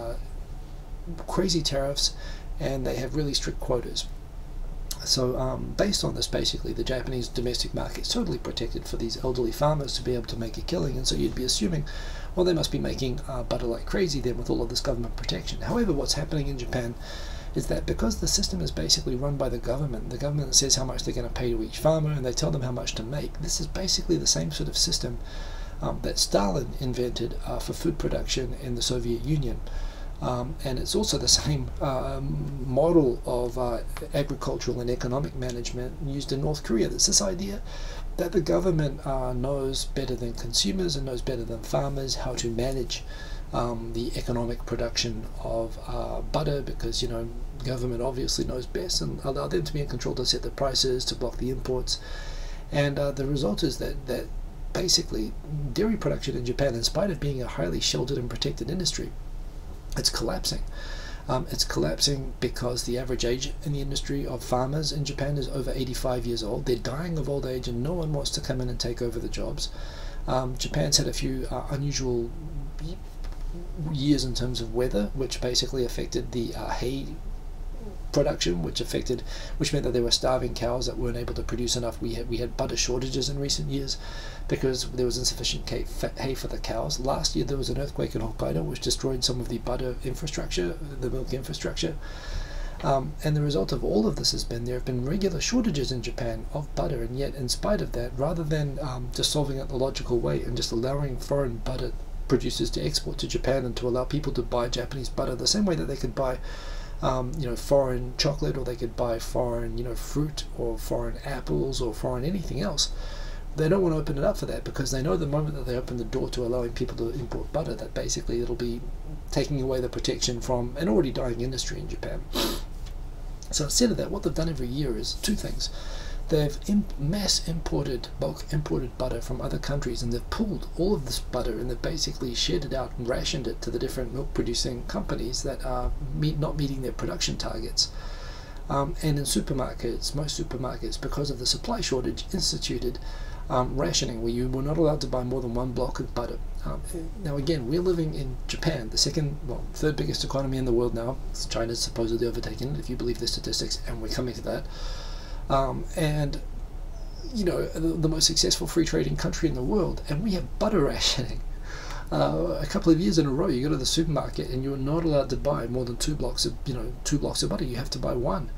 crazy tariffs, and they have really strict quotas. So based on this, basically the Japanese domestic market is totally protected for these elderly farmers to be able to make a killing, and so you'd be assuming, well, they must be making butter like crazy then with all of this government protection. However, what's happening in Japan is that because the system is basically run by the government says how much they're going to pay to each farmer, and they tell them how much to make. This is basically the same sort of system that Stalin invented for food production in the Soviet Union. And it's also the same model of agricultural and economic management used in North Korea. There's this idea that the government knows better than consumers and knows better than farmers how to manage the economic production of butter, because, you know, government obviously knows best, and allow them to be in control to set the prices, to block the imports. And the result is that basically dairy production in Japan, in spite of being a highly sheltered and protected industry, it's collapsing. It's collapsing because the average age in the industry of farmers in Japan is over 85 years old. They're dying of old age, and no one wants to come in and take over the jobs. Japan's had a few unusual years in terms of weather, which basically affected the hay production, which meant that there were starving cows that weren't able to produce enough. We had butter shortages in recent years because there was insufficient hay for the cows. Last year there was an earthquake in Hokkaido which destroyed some of the butter infrastructure, the milk infrastructure. And the result of all of this has been there have been regular shortages in Japan of butter, and yet in spite of that, rather than just solving it the logical way and just allowing foreign butter producers to export to Japan and to allow people to buy Japanese butter the same way that they could buy you know, foreign chocolate, or they could buy foreign, you know, fruit, or foreign apples, or foreign anything else. They don't want to open it up for that, because they know the moment that they open the door to allowing people to import butter, that basically it'll be taking away the protection from an already dying industry in Japan. So instead of that, what they've done every year is two things. They've bulk imported butter from other countries, and they've pulled all of this butter and they've basically shared it out and rationed it to the different milk producing companies that are not meeting their production targets. And in supermarkets, most supermarkets, because of the supply shortage, instituted rationing, where you were not allowed to buy more than one block of butter. Now again, we're living in Japan, the third biggest economy in the world now. China's supposedly overtaken it, if you believe the statistics, and we're coming to that. And you know, the most successful free trading country in the world, and we have butter rationing. A couple of years in a row, you go to the supermarket and you're not allowed to buy more than two blocks of butter. You have to buy one.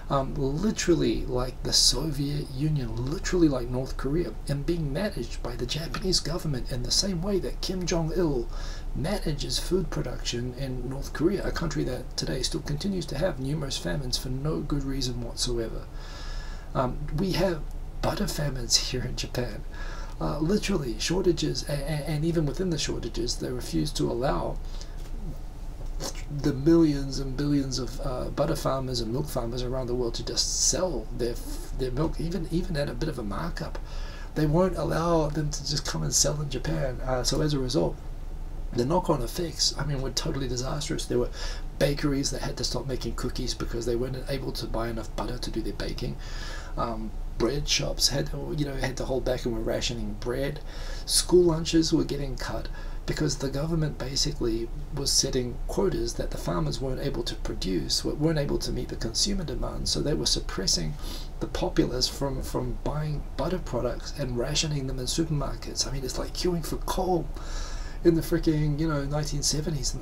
Literally like the Soviet Union, literally like North Korea, and being managed by the Japanese government in the same way that Kim Jong-il manages food production in North Korea, a country that today still continues to have numerous famines for no good reason whatsoever. We have butter famines here in Japan, literally shortages, and even within the shortages they refuse to allow the millions and billions of butter farmers and milk farmers around the world to just sell their milk, even at a bit of a markup. They won't allow them to just come and sell in Japan. So as a result, the knock-on effects, I mean, were totally disastrous. There were bakeries that had to stop making cookies because they weren't able to buy enough butter to do their baking. Bread shops had to hold back and were rationing bread. School lunches were getting cut because the government basically was setting quotas that the farmers weren't able to produce, weren't able to meet the consumer demand. So they were suppressing the populace from buying butter products and rationing them in supermarkets. I mean, it's like queuing for coal in the freaking 1970s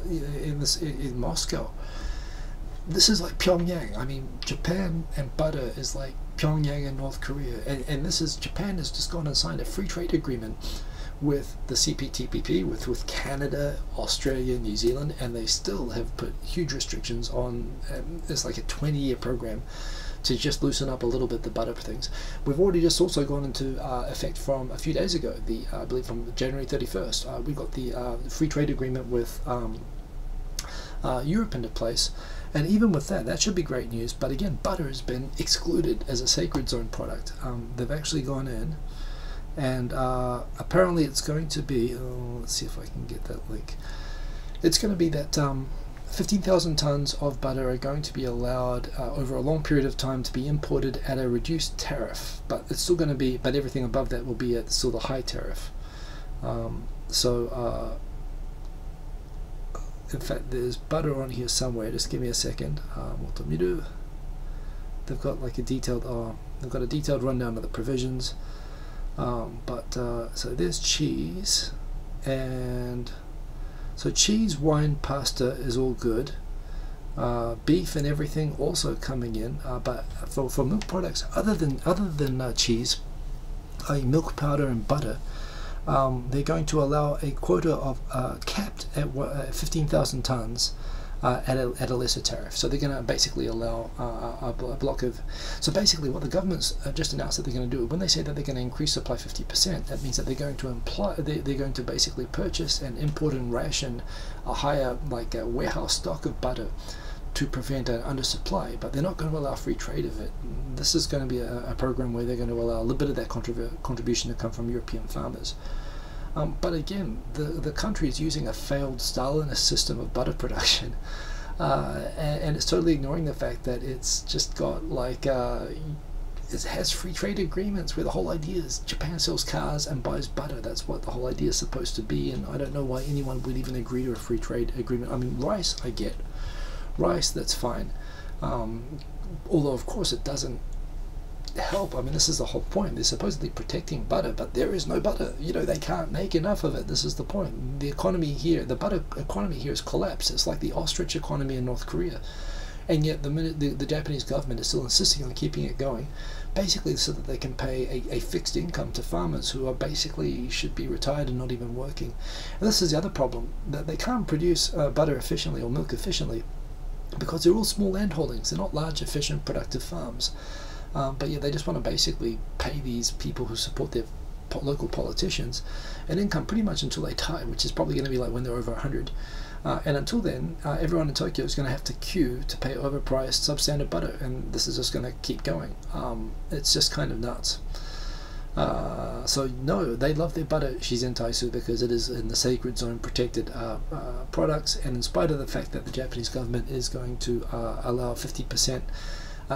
in Moscow. This is like Pyongyang. I mean, Japan and butter is like Pyongyang and North Korea, and Japan has just gone and signed a free trade agreement with the CPTPP, with Canada, Australia, New Zealand, and they still have put huge restrictions on. It's like a 20-year program to just loosen up a little bit the butter things. We've already just also gone into effect from a few days ago, I believe from January 31st. We got the free trade agreement with Europe into place. And even with that, that should be great news. But again, butter has been excluded as a sacred zone product. They've actually gone in, and apparently it's going to be, let's see if I can get that link. It's going to be that 15,000 tons of butter are going to be allowed over a long period of time to be imported at a reduced tariff. But it's still going to be, but everything above that will be at still the high tariff. In fact, there's butter on here somewhere. Just give me a second. They've got like a detailed. They've got a detailed rundown of the provisions. So there's cheese, and so cheese, wine, pasta is all good. Beef and everything also coming in. But for milk products other than cheese, milk powder and butter. They're going to allow a quota of capped at 15,000 tons at a lesser tariff. So they're going to basically allow a block of. So basically, what the government's just announced that they're going to do, when they say that they're going to increase supply 50%, that means that they're going to they're going to basically purchase and import and ration a higher, like a warehouse stock of butter to prevent an undersupply, but they're not going to allow free trade of it. This is going to be a program where they're going to allow a little bit of that contribution to come from European farmers. But again, the country is using a failed Stalinist system of butter production, and it's totally ignoring the fact that it's just got like it has free trade agreements where the whole idea is Japan sells cars and buys butter. That's what the whole idea is supposed to be, and I don't know why anyone would even agree to a free trade agreement. I mean, rice, I get. Rice, that's fine. Although, of course, it doesn't help. I mean, this is the whole point. They're supposedly protecting butter, but there is no butter. You know, they can't make enough of it. This is the point. The economy here, the butter economy here has collapsed. It's like the ostrich economy in North Korea. And yet the Japanese government is still insisting on keeping it going, basically so that they can pay a fixed income to farmers who are basically should be retired and not even working. And this is the other problem, that they can't produce butter efficiently or milk efficiently because they're all small land holdings. They're not large, efficient, productive farms. But yeah, they just want to basically pay these people who support their local politicians an income pretty much until they die, which is probably going to be like when they're over 100. And until then, everyone in Tokyo is going to have to queue to pay overpriced, substandard butter, and this is just going to keep going. It's just kind of nuts. So no, they love their butter Shizentaisu because it is in the sacred zone protected products, and in spite of the fact that the Japanese government is going to allow 50%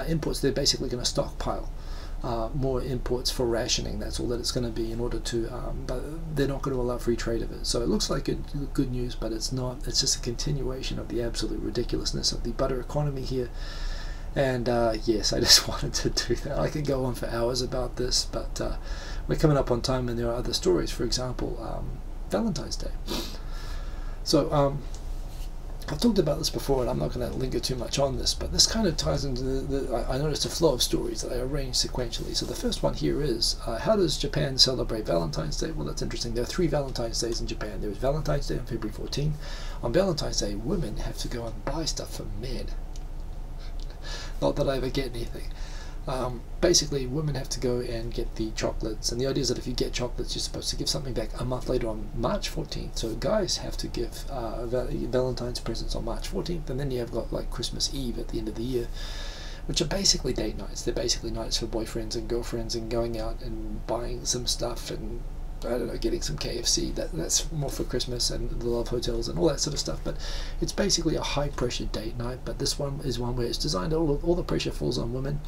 imports, they're basically going to stockpile more imports for rationing. That's all that it's going to be in order to, but they're not going to allow free trade of it. So it looks like good news, but it's not. It's just a continuation of the absolute ridiculousness of the butter economy here. And yes, I just wanted to do that. I could go on for hours about this, but we're coming up on time and there are other stories. For example, Valentine's Day. So I've talked about this before, and I'm not going to linger too much on this, but this kind of ties into I noticed a flow of stories that I arranged sequentially. So the first one here is, how does Japan celebrate Valentine's Day? Well, that's interesting. There are 3 Valentine's Days in Japan. There is Valentine's Day on February 14. On Valentine's Day, women have to go and buy stuff for men. Not that I ever get anything. Basically, women have to go and get the chocolates, and the idea is that if you get chocolates, you're supposed to give something back a month later on March 14th. So guys have to give Valentine's presents on March 14th, and then you have got like Christmas Eve at the end of the year, which are basically date nights. They're basically nights for boyfriends and girlfriends and going out and buying some stuff and, I don't know, getting some KFC. That's more for Christmas and the love hotels and all that sort of stuff. But it's basically a high pressure date night. But this one is one where it's designed, all the pressure falls on women.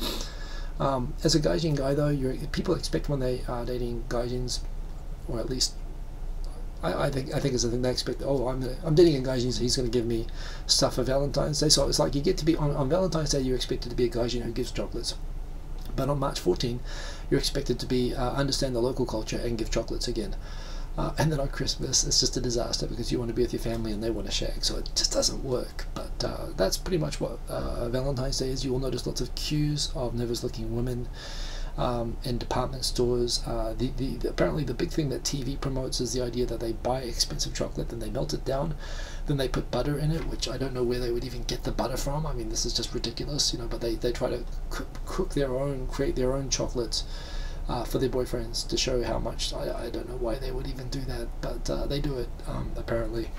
As a gaijin guy though, people expect when they are dating gaijins, or at least I think it's a thing they expect. Oh, I'm dating a gaijin, so he's going to give me stuff for Valentine's Day. So it's like you get to be on Valentine's Day, you're expected to be a gaijin who gives chocolates. But on March 14, you're expected to be understand the local culture and give chocolates again. And then on Christmas, it's just a disaster because you want to be with your family and they want to shag. So it just doesn't work. But that's pretty much what Valentine's Day is. You will notice lots of queues of nervous-looking women in department stores. Apparently the big thing that TV promotes is the idea that they buy expensive chocolate, then they melt it down, then they put butter in it, which I don't know where they would even get the butter from. I mean, this is just ridiculous, you know. But they try to cook their own, create their own chocolates for their boyfriends to show how much. I don't know why they would even do that, but they do it apparently.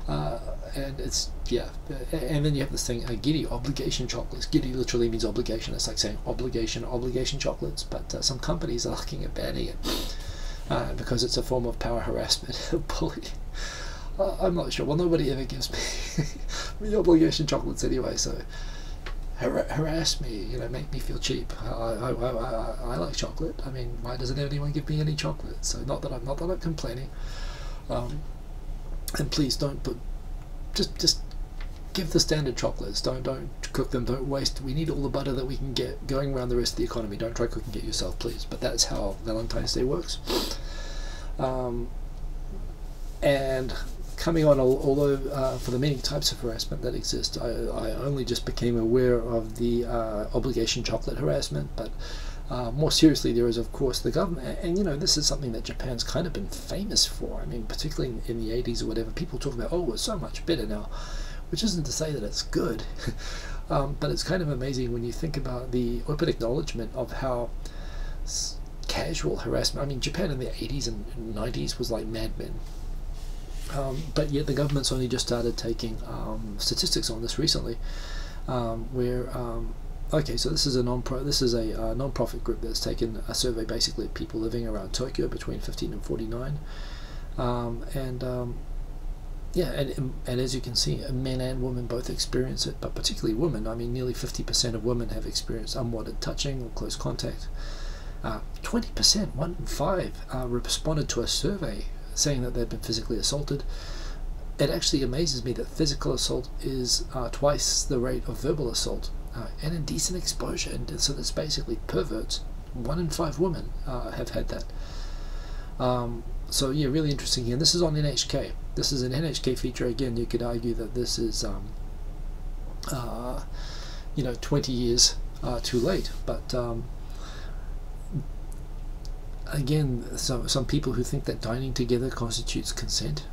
And it's, yeah, and then you have this thing, giddy obligation chocolates. Giddy literally means obligation. It's like saying obligation chocolates, but some companies are looking at banning it because it's a form of power harassment, bullying. I'm not sure. Well, nobody ever gives me obligation chocolates anyway, so harass me, you know, make me feel cheap. I like chocolate. I mean, why doesn't anyone give me any chocolate? So not that I'm complaining. And please don't put, just give the standard chocolates. Don't cook them. Don't waste. We need all the butter that we can get going around the rest of the economy. Don't try cooking it yourself, please. But that's how Valentine's Day works. And coming on, although for the many types of harassment that exist, I only just became aware of the obligation chocolate harassment, but more seriously, there is, of course, the government, and you know, this is something that Japan's kind of been famous for. I mean, particularly in the 80s or whatever, people talk about, oh, it's so much better now, which isn't to say that it's good, but it's kind of amazing when you think about the open acknowledgement of how casual harassment. I mean, Japan in the 80s and 90s was like Mad Men. But yet the government's only just started taking statistics on this recently, where okay, so this is a non-profit group that's taken a survey basically of people living around Tokyo between 15 and 49, yeah, and as you can see, men and women both experience it, but particularly women. I mean, nearly 50% of women have experienced unwanted touching or close contact. 20%, 1 in 5, responded to a survey saying that they've been physically assaulted. It actually amazes me that physical assault is twice the rate of verbal assault, and indecent exposure, and so that's basically perverts. 1 in 5 women have had that. So yeah, really interesting here. And this is on NHK. This is an NHK feature. Again, you could argue that this is you know, 20 years too late, but again, some people who think that dining together constitutes consent,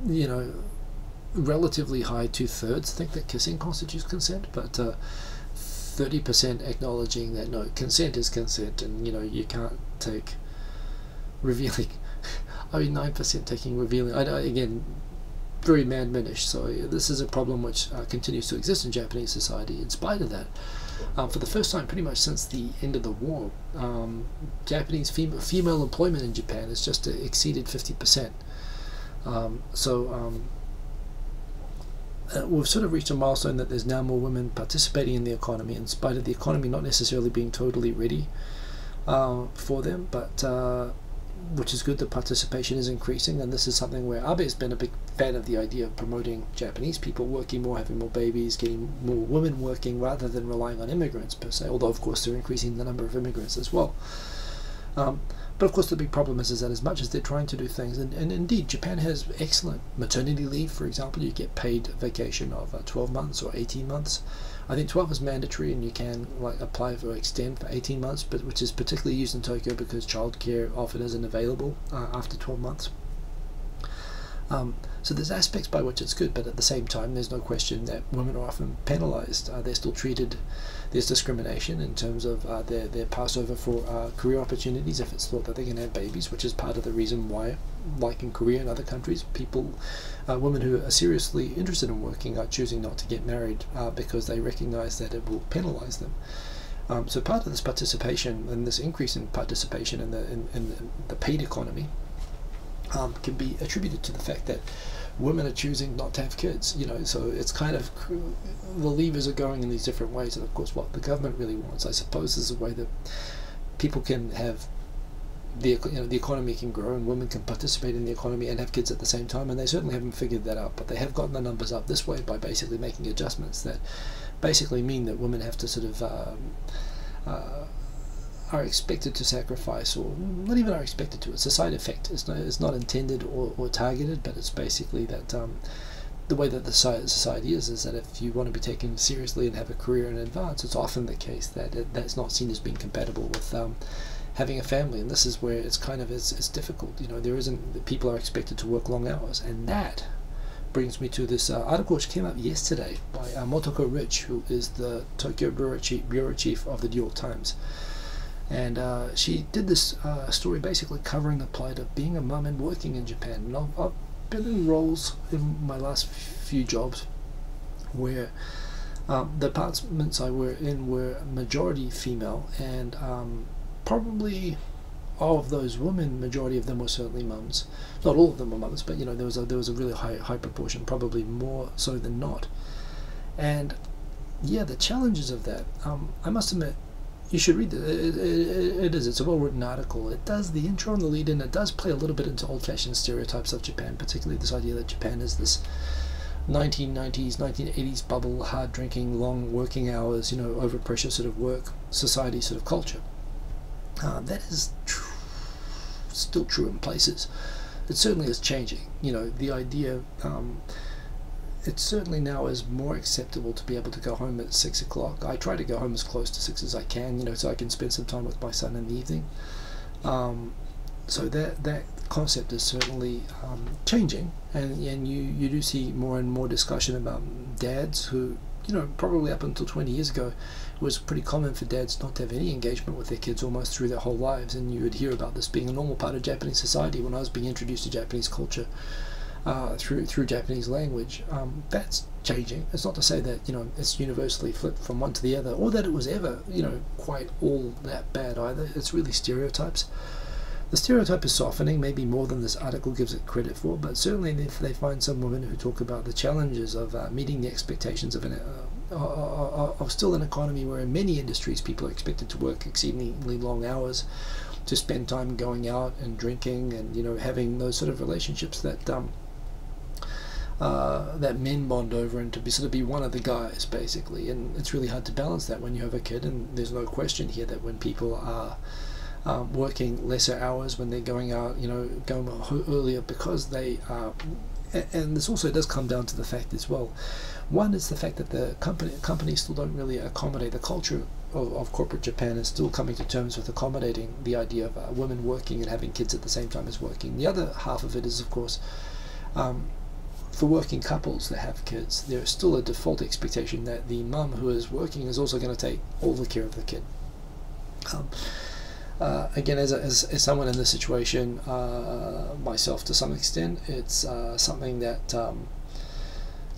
you know, relatively high 2/3 think that kissing constitutes consent, but 30% acknowledging that no, consent is consent, and you know, you can't take revealing. I mean, 9% taking revealing. Again, very Mad Men-ish. So this is a problem which continues to exist in Japanese society in spite of that. For the first time pretty much since the end of the war, Japanese female employment in Japan has just exceeded 50%. We've sort of reached a milestone that there's now more women participating in the economy, in spite of the economy not necessarily being totally ready for them, but which is good. The participation is increasing, and this is something where Abe has been a big fan of the idea of promoting Japanese people working more, having more babies, getting more women working rather than relying on immigrants per se, although of course they're increasing the number of immigrants as well. But of course the big problem is that as much as they're trying to do things, and indeed Japan has excellent maternity leave, for example. You get paid vacation of 12 months or 18 months. I think 12 is mandatory, and you can like apply for extend for 18 months, but which is particularly used in Tokyo because childcare often isn't available after 12 months. So there's aspects by which it's good, but at the same time there's no question that women are often penalized. They're still treated, there's discrimination in terms of their passover for career opportunities if it's thought that they can have babies, which is part of the reason why, like in Korea and other countries, women who are seriously interested in working are choosing not to get married because they recognize that it will penalize them. So part of this participation and this increase in participation in the paid economy can be attributed to the fact that women are choosing not to have kids, you know. So it's kind of, the levers are going in these different ways, and of course what the government really wants, I suppose, is a way that people can have the economy can grow and women can participate in the economy and have kids at the same time, and they certainly haven't figured that out, but they have gotten the numbers up this way by basically making adjustments that basically mean that women have to sort of are expected to sacrifice, or not even are expected to. It's a side effect. It's not intended or targeted, but it's basically that the way that the society is that if you want to be taken seriously and have a career in advance, it's often the case that that's not seen as being compatible with having a family, and this is where it's kind of it's difficult. You know, people are expected to work long hours, and that brings me to this article which came up yesterday by Motoko Rich, who is the Tokyo bureau chief of the New York Times. And she did this story basically covering the plight of being a mum and working in Japan. And I've been in roles in my last few jobs where the departments I were in were majority female, and probably of those women, majority of them were certainly mums. Not all of them were mums, but you know, there was a really high proportion, probably more so than not. And yeah, the challenges of that, I must admit, you should read it. It's a well-written article. It does the intro and the lead-in. It does play a little bit into old-fashioned stereotypes of Japan, particularly this idea that Japan is this 1990s, 1980s bubble, hard drinking, long working hours, you know, overpressure sort of work society sort of culture. That is still true in places. It certainly is changing. You know, the idea, it certainly now is more acceptable to be able to go home at 6 o'clock. I try to go home as close to 6 as I can, you know, so I can spend some time with my son in the evening. So that concept is certainly changing, and you do see more and more discussion about dads who, you know, probably up until 20 years ago, it was pretty common for dads not to have any engagement with their kids almost through their whole lives, and you would hear about this being a normal part of Japanese society. When I was being introduced to Japanese culture through Japanese language, that's changing. It's not to say that, you know, it's universally flipped from one to the other, or that it was ever, you know, quite all that bad either. It's really stereotypes. The stereotype is softening, maybe more than this article gives it credit for, but certainly if they find some women who talk about the challenges of meeting the expectations of still an economy where in many industries people are expected to work exceedingly long hours, to spend time going out and drinking and, you know, having those sort of relationships that that men bond over, and to be sort of be one of the guys basically. And it's really hard to balance that when you have a kid, and there's no question here that when people are working lesser hours, when they're going out, you know, going earlier because they are, and this also does come down to the fact as well. One is the fact that the companies still don't really accommodate the culture of corporate Japan is still coming to terms with accommodating the idea of women working and having kids at the same time as working. The other half of it is, of course, for working couples that have kids, there's still a default expectation that the mum who is working is also going to take all the care of the kid. Again, as someone in this situation, myself to some extent, it's something that,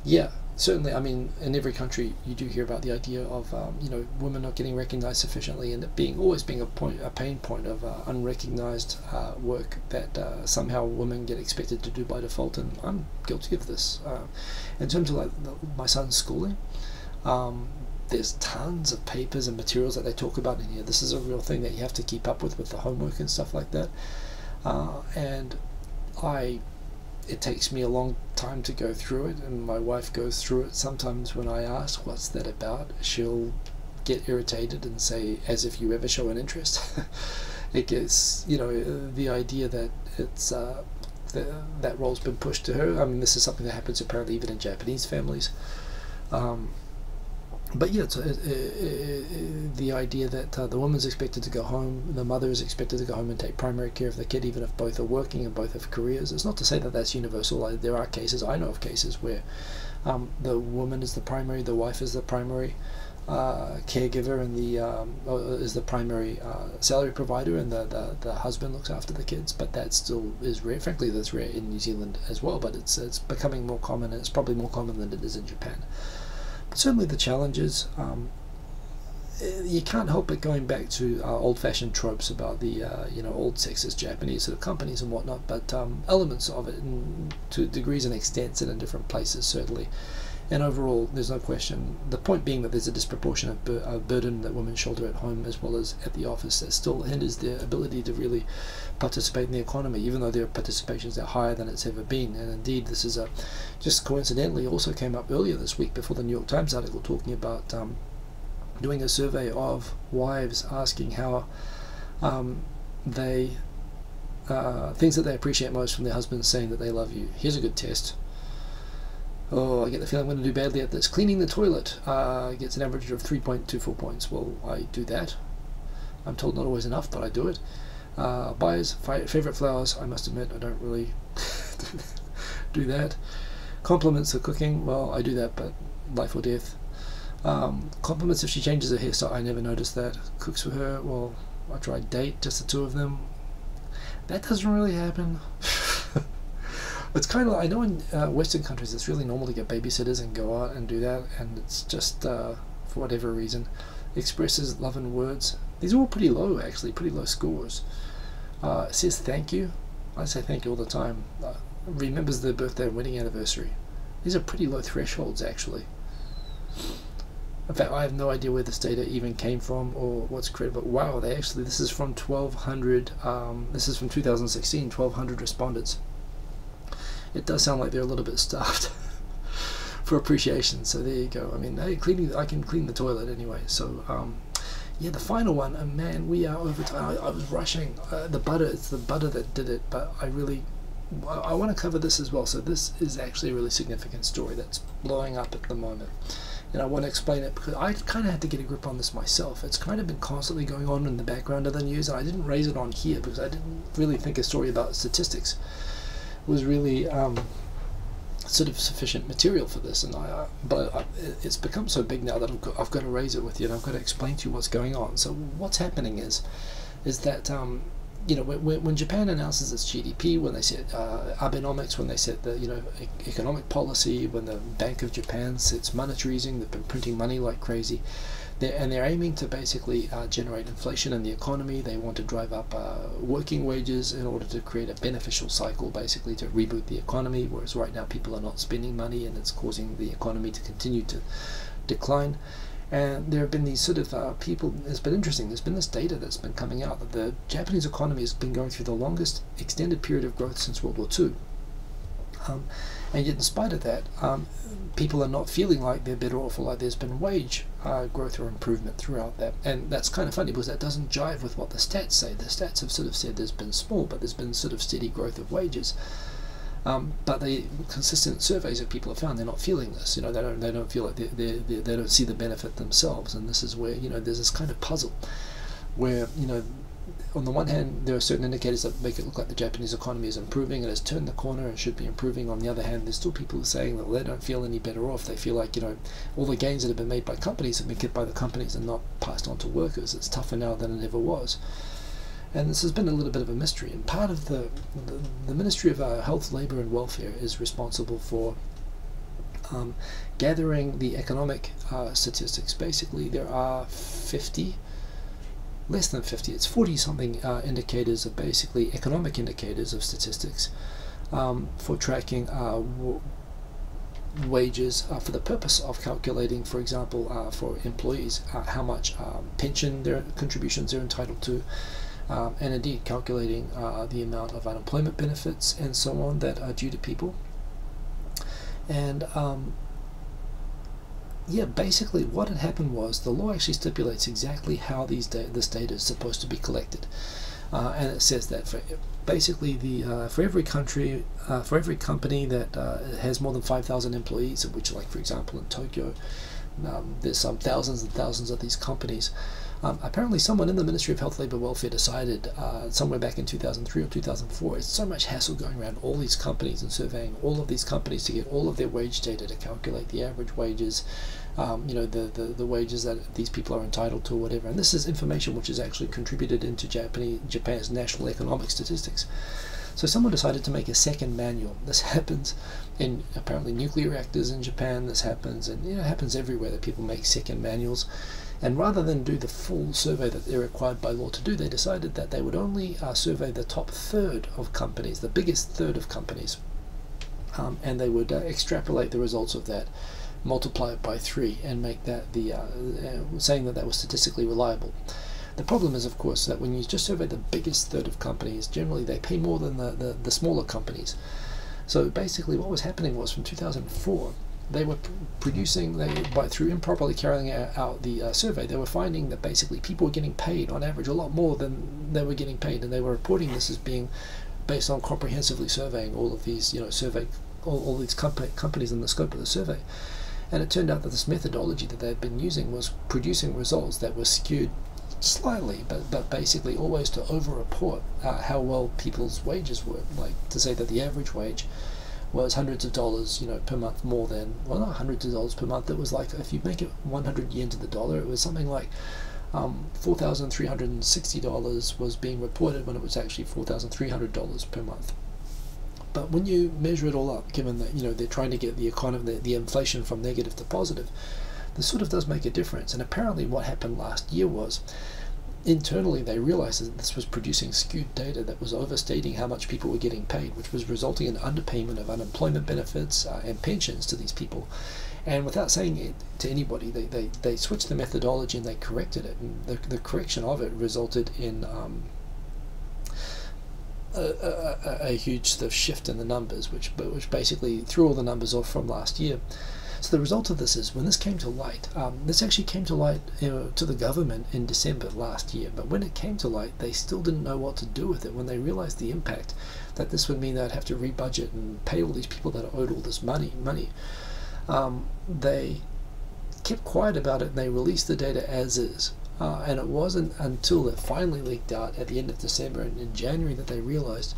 yeah, certainly, I mean, in every country you do hear about the idea of, you know, women not getting recognized sufficiently, and it always being a pain point of unrecognized work that somehow women get expected to do by default, and I'm guilty of this. In terms of like my son's schooling, there's tons of papers and materials that they talk about in here. This is a real thing that you have to keep up with the homework and stuff like that. And it takes me a long time to go through it, and my wife goes through it. Sometimes when I ask what's that about, she'll get irritated and say, as if you ever show an interest. It gets, you know, the idea that it's that role's been pushed to her. I mean, this is something that happens apparently even in Japanese families. But yeah, it's the idea that the woman's expected to go home, the mother is expected to go home and take primary care of the kid, even if both are working and both have careers. It's not to say that that's universal. There are cases, I know of cases where the woman is the primary, the wife is the primary caregiver, and is the primary salary provider, and the husband looks after the kids. But that still is rare. Frankly, that's rare in New Zealand as well, but it's becoming more common, and it's probably more common than it is in Japan. Certainly the challenges, you can't help but going back to old-fashioned tropes about the you know, old sexist Japanese sort of companies and whatnot, but elements of it to degrees and extents and in different places certainly. And overall, there's no question, the point being that there's a disproportionate burden that women shoulder at home as well as at the office that still hinders their ability to really participate in the economy, even though their participations are higher than it's ever been. And indeed, this is just coincidentally also came up earlier this week before the New York Times article talking about doing a survey of wives asking how things that they appreciate most from their husbands saying that they love you. Here's a good test. Oh, I get the feeling I'm going to do badly at this. Cleaning the toilet gets an average of 3.24 points. Well, I do that. I'm told not always enough, but I do it. Buys favourite flowers. I must admit, I don't really do that. Compliments of cooking. Well, I do that, but life or death. Compliments if she changes her hairstyle. I never noticed that. Cooks for her. Well, I tried date, just the two of them. That doesn't really happen. It's kind of, I know in Western countries it's really normal to get babysitters and go out and do that, and it's just for whatever reason expresses love in words. These are all pretty low, actually, pretty low scores. It says thank you. I say thank you all the time. Remembers their birthday and wedding anniversary. These are pretty low thresholds, actually. In fact, I have no idea where this data even came from or what's credible. Wow, this is from 1,200. This is from 2016. 1,200 respondents. It does sound like they're a little bit stuffed for appreciation. So there you go. I mean, hey, I can clean the toilet anyway. So yeah, the final one. Man, we are over time. I was rushing. The butter. It's the butter that did it. But I want to cover this as well. So this is actually a really significant story that's blowing up at the moment. And I want to explain it because I kind of had to get a grip on this myself. It's kind of been constantly going on in the background of the news, and I didn't raise it on here because I didn't really think a story about statistics was really sort of sufficient material for this. And it's become so big now that I've got to raise it with you, and I've got to explain to you what's going on. So what's happening is that you know, when Japan announces its GDP, when they set Abenomics, when they set the economic policy, when the Bank of Japan sets monetary easing, they've been printing money like crazy, they're aiming to basically generate inflation in the economy. They want to drive up working wages in order to create a beneficial cycle, basically to reboot the economy, whereas right now people are not spending money and it's causing the economy to continue to decline. And there have been these sort of people, it's been interesting, there's been this data that's been coming out that the Japanese economy has been going through the longest extended period of growth since World War II. And yet in spite of that, people are not feeling like they're better off, or like there's been wage growth or improvement throughout that. And that's kind of funny because that doesn't jive with what the stats say. The stats have sort of said there's been small, but there's been sort of steady growth of wages. But the consistent surveys that people have found, they're not feeling this. You know, they don't feel like they don't see the benefit themselves. And this is where, you know, there's this kind of puzzle where, you know, on the one hand there are certain indicators that make it look like the Japanese economy is improving and has turned the corner and should be improving. On the other hand, there's still people who are saying that they don't feel any better off. They feel like, you know, all the gains that have been made by companies have been kept by the companies and not passed on to workers. It's tougher now than it ever was. And this has been a little bit of a mystery. And part of the Ministry of Health, Labour and Welfare is responsible for gathering the economic statistics. Basically, there are less than 50, it's 40 something indicators of basically economic indicators of statistics for tracking wages for the purpose of calculating, for example, for employees, how much pension their contributions they're entitled to, and indeed calculating the amount of unemployment benefits and so on that are due to people. And yeah, basically what had happened was the law actually stipulates exactly how this data is supposed to be collected, and it says that for basically for every country, for every company that has more than 5,000 employees, of which, like for example in Tokyo, there's some thousands and thousands of these companies. Apparently someone in the Ministry of Health, Labour, Welfare decided somewhere back in 2003 or 2004, it's so much hassle going around all these companies and surveying all of these companies to get all of their wage data to calculate the average wages, you know, the wages that these people are entitled to or whatever. And this is information which is actually contributed into Japan's national economic statistics. So someone decided to make a second manual. This happens in apparently nuclear reactors in Japan. This happens, and you know, it happens everywhere that people make second manuals. And rather than do the full survey that they're required by law to do, they decided that they would only survey the top third of companies, the biggest third of companies, and they would extrapolate the results of that, multiply it by 3, and make that saying that was statistically reliable. The problem is, of course, that when you just survey the biggest third of companies, generally they pay more than the smaller companies. So basically what was happening was from 2004, they were producing, through improperly carrying out the survey, they were finding that basically people were getting paid on average a lot more than they were getting paid, and they were reporting this as being based on comprehensively surveying all of these, you know, all these companies in the scope of the survey. And it turned out that this methodology that they had been using was producing results that were skewed slightly, but basically always to over-report how well people's wages were, like to say that the average wage was hundreds of dollars, you know, per month more than, well, not hundreds of dollars per month. It was like, if you make it 100 yen to the dollar, it was something like $4,360 was being reported when it was actually $4,300 per month. But when you measure it all up, given that they're trying to get the economy, the inflation from negative to positive, this sort of does make a difference. And apparently what happened last year was, internally they realized that this was producing skewed data that was overstating how much people were getting paid, which was resulting in underpayment of unemployment benefits and pensions to these people. And without saying it to anybody, they switched the methodology and they corrected it. And the correction of it resulted in a huge sort of shift in the numbers, which basically threw all the numbers off from last year. So the result of this is, when this came to light, this actually came to light to the government in December last year, but when it came to light, they still didn't know what to do with it. When they realized the impact that this would mean, they'd have to rebudget and pay all these people that are owed all this money, they kept quiet about it, and they released the data as is. And it wasn't until it finally leaked out at the end of December and in January that they realized.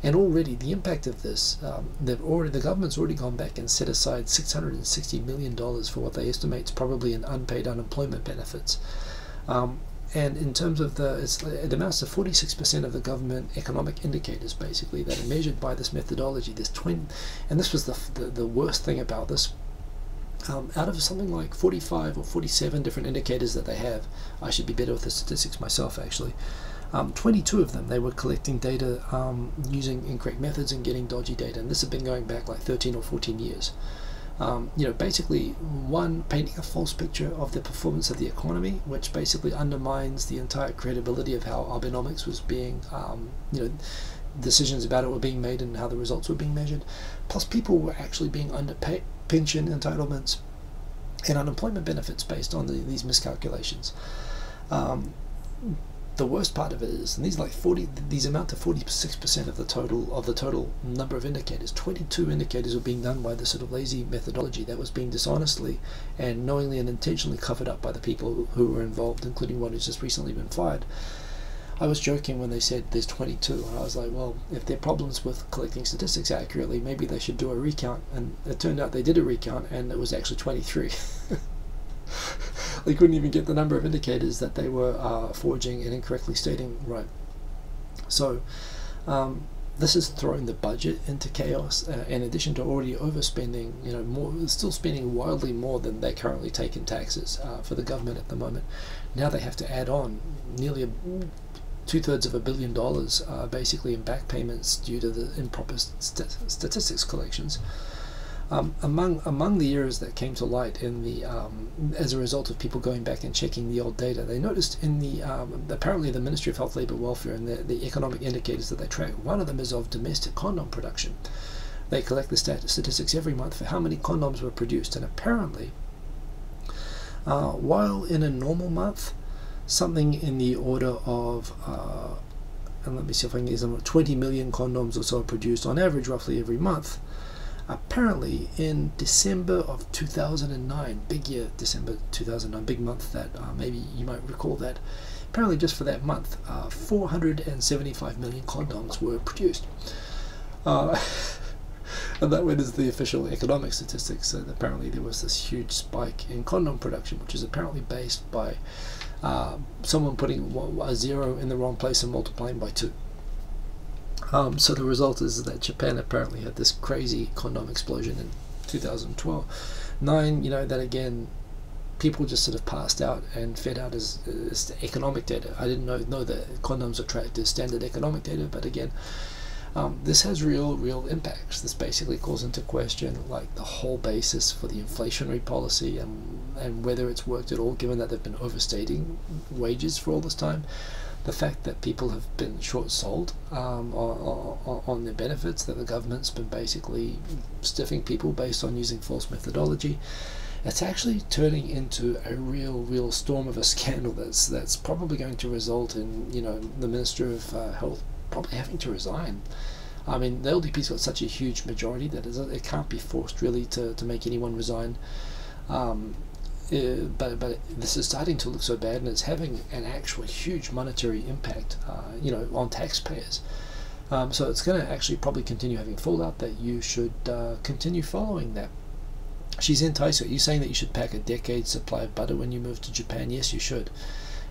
And already the impact of this, the government's already gone back and set aside $660 million for what they estimate is probably in unpaid unemployment benefits. And in terms of it amounts to 46% of the government economic indicators, basically, that are measured by this methodology. And this was the worst thing about this. Out of something like 45 or 47 different indicators that they have, I should be better with the statistics myself actually, 22 of them, they were collecting data using incorrect methods and getting dodgy data, and this had been going back like 13 or 14 years. Basically, one, painting a false picture of the performance of the economy, which basically undermines the entire credibility of how Abenomics was being, decisions about it were being made and how the results were being measured. Plus, people were actually being underpaid pension entitlements and unemployment benefits based on these miscalculations. The worst part of it is, and these amount to 46% of the total number of indicators. 22 indicators were being done by this sort of lazy methodology that was being dishonestly and knowingly and intentionally covered up by the people who were involved, including one who's just recently been fired. I was joking when they said there's 22, and I was like, well, if there are problems with collecting statistics accurately, maybe they should do a recount. And it turned out they did a recount, and it was actually 23. They couldn't even get the number of indicators that they were forging and incorrectly stating right. So this has thrown the budget into chaos, in addition to already overspending, still spending wildly more than they currently take in taxes for the government at the moment. Now they have to add on nearly two-thirds of $1 billion basically in back payments due to the improper statistics collections. Among the errors that came to light as a result of people going back and checking the old data, they noticed apparently the Ministry of Health, Labour, Welfare, and the economic indicators that they track, one of them is of domestic condom production. They collect the statistics every month for how many condoms were produced, and apparently, while in a normal month, something in the order of, and let me see if I can get some, 20 million condoms or so are produced on average roughly every month. Apparently in December of 2009, big year, December 2009, big month that maybe you might recall that, apparently just for that month, 475 million condoms were produced. And that is the official economic statistics. And apparently there was this huge spike in condom production, which is apparently based by someone putting a zero in the wrong place and multiplying by 2. So the result is that Japan apparently had this crazy condom explosion in 2009. That again, people just sort of passed out and fed out as economic data. I didn't know that condoms are tracked as standard economic data, but again, this has real impacts. This basically calls into question like the whole basis for the inflationary policy and whether it's worked at all, given that they've been overstating wages for all this time. The fact that people have been short-sold on their benefits, that the government's been basically stiffing people based on using false methodology. It's actually turning into a real storm of a scandal that's probably going to result in the Minister of Health probably having to resign. I mean, the LDP's got such a huge majority that it can't be forced really to make anyone resign. But this is starting to look so bad, and it's having an actual huge monetary impact, on taxpayers. So it's going to actually probably continue having fallout that you should continue following that. She's enticed. Are you saying that you should pack a decade's supply of butter when you move to Japan? Yes, you should.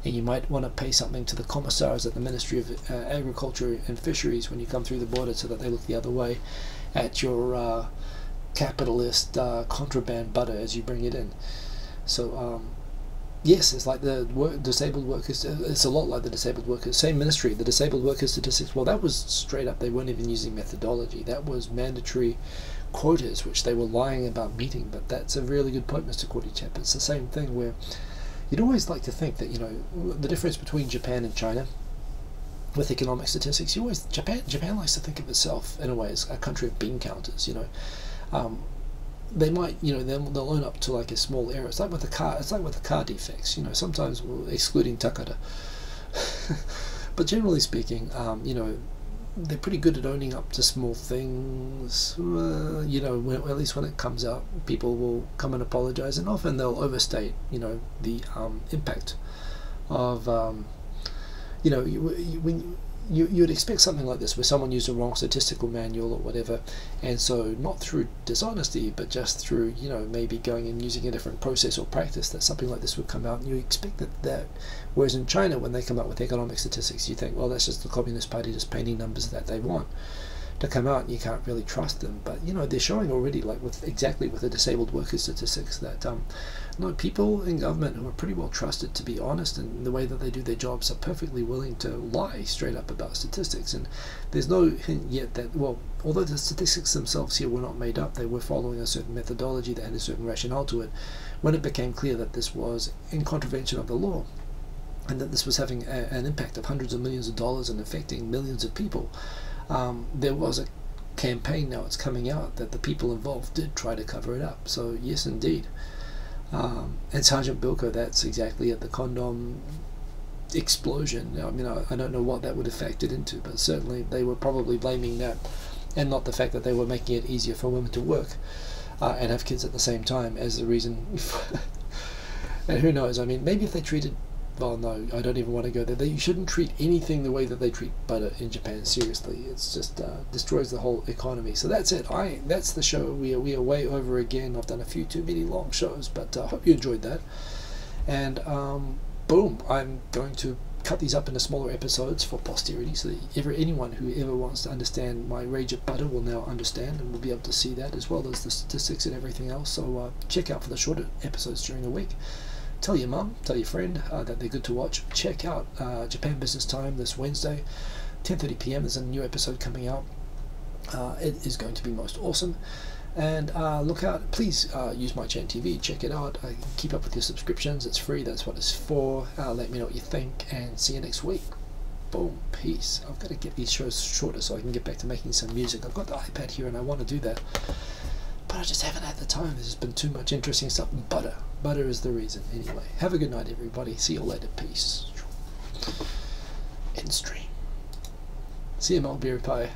and you might want to pay something to the commissars at the Ministry of Agriculture and Fisheries when you come through the border, so that they look the other way at your capitalist contraband butter as you bring it in. So yes, it's like the disabled workers. It's a lot like the disabled workers. Same ministry, the disabled workers statistics. Well, that was straight up. They weren't even using methodology. That was mandatory quotas, which they were lying about meeting. But that's a really good point, Mr. Cordy Chap. It's the same thing where you'd always like to think that, you know, the difference between Japan and China with economic statistics. Japan likes to think of itself in a way as a country of bean counters. You know. They might, you know, they'll own up to like a small error. It's like with the car. It's like with the car defects. You know, sometimes excluding Takada, but generally speaking, you know, they're pretty good at owning up to small things. You know, at least when it comes out, people will come and apologize, and often they'll overstate, you know, the impact of, you know, when you'd expect something like this, where someone used a wrong statistical manual or whatever, and so not through dishonesty, but just through, you know, maybe going and using a different process or practice, that something like this would come out, and you expect that whereas in China, when they come up with economic statistics, you think, well, that's just the Communist Party just painting numbers that they want to come out, and you can't really trust them. But, you know, they're showing already, like with the disabled workers statistics, that no, people in government who are pretty well trusted to be honest in the way that they do their jobs are perfectly willing to lie straight up about statistics. And there's no hint yet that, well, although the statistics themselves here were not made up, they were following a certain methodology that had a certain rationale to it. When it became clear that this was in contravention of the law, and that this was having an impact of hundreds of millions of dollars and affecting millions of people, there was a campaign, now it's coming out, that the people involved did try to cover it up. So yes, indeed. And Sergeant Bilko, that's exactly it, the condom explosion. I mean, I don't know what that would have factored into, but certainly they were probably blaming that, and not the fact that they were making it easier for women to work and have kids at the same time, as the reason. And who knows, I mean, maybe if they treated, well, no, I don't even want to go there. You shouldn't treat anything the way that they treat butter in Japan. Seriously, it's just destroys the whole economy. So that's it. That's the show. We are way over again. I've done a few too many long shows, but I hope you enjoyed that. And boom, I'm going to cut these up into smaller episodes for posterity, so that anyone who ever wants to understand my rage at butter will now understand, and will be able to see that, as well as the statistics and everything else. So check out for the shorter episodes during the week. Tell your mum, tell your friend that they're good to watch. Check out Japan Business Time this Wednesday, 10:30 p.m. There's a new episode coming out. It is going to be most awesome. And look out, please use my Chan TV, check it out. Keep up with your subscriptions, it's free, that's what it's for. Let me know what you think, and see you next week. Boom, peace. I've got to get these shows shorter so I can get back to making some music. I've got the iPad here and I want to do that, but I just haven't had the time. There's been too much interesting stuff. Butter is the reason. Anyway, have a good night, everybody. See you later. Peace. End stream. See you, Mulberry Pie.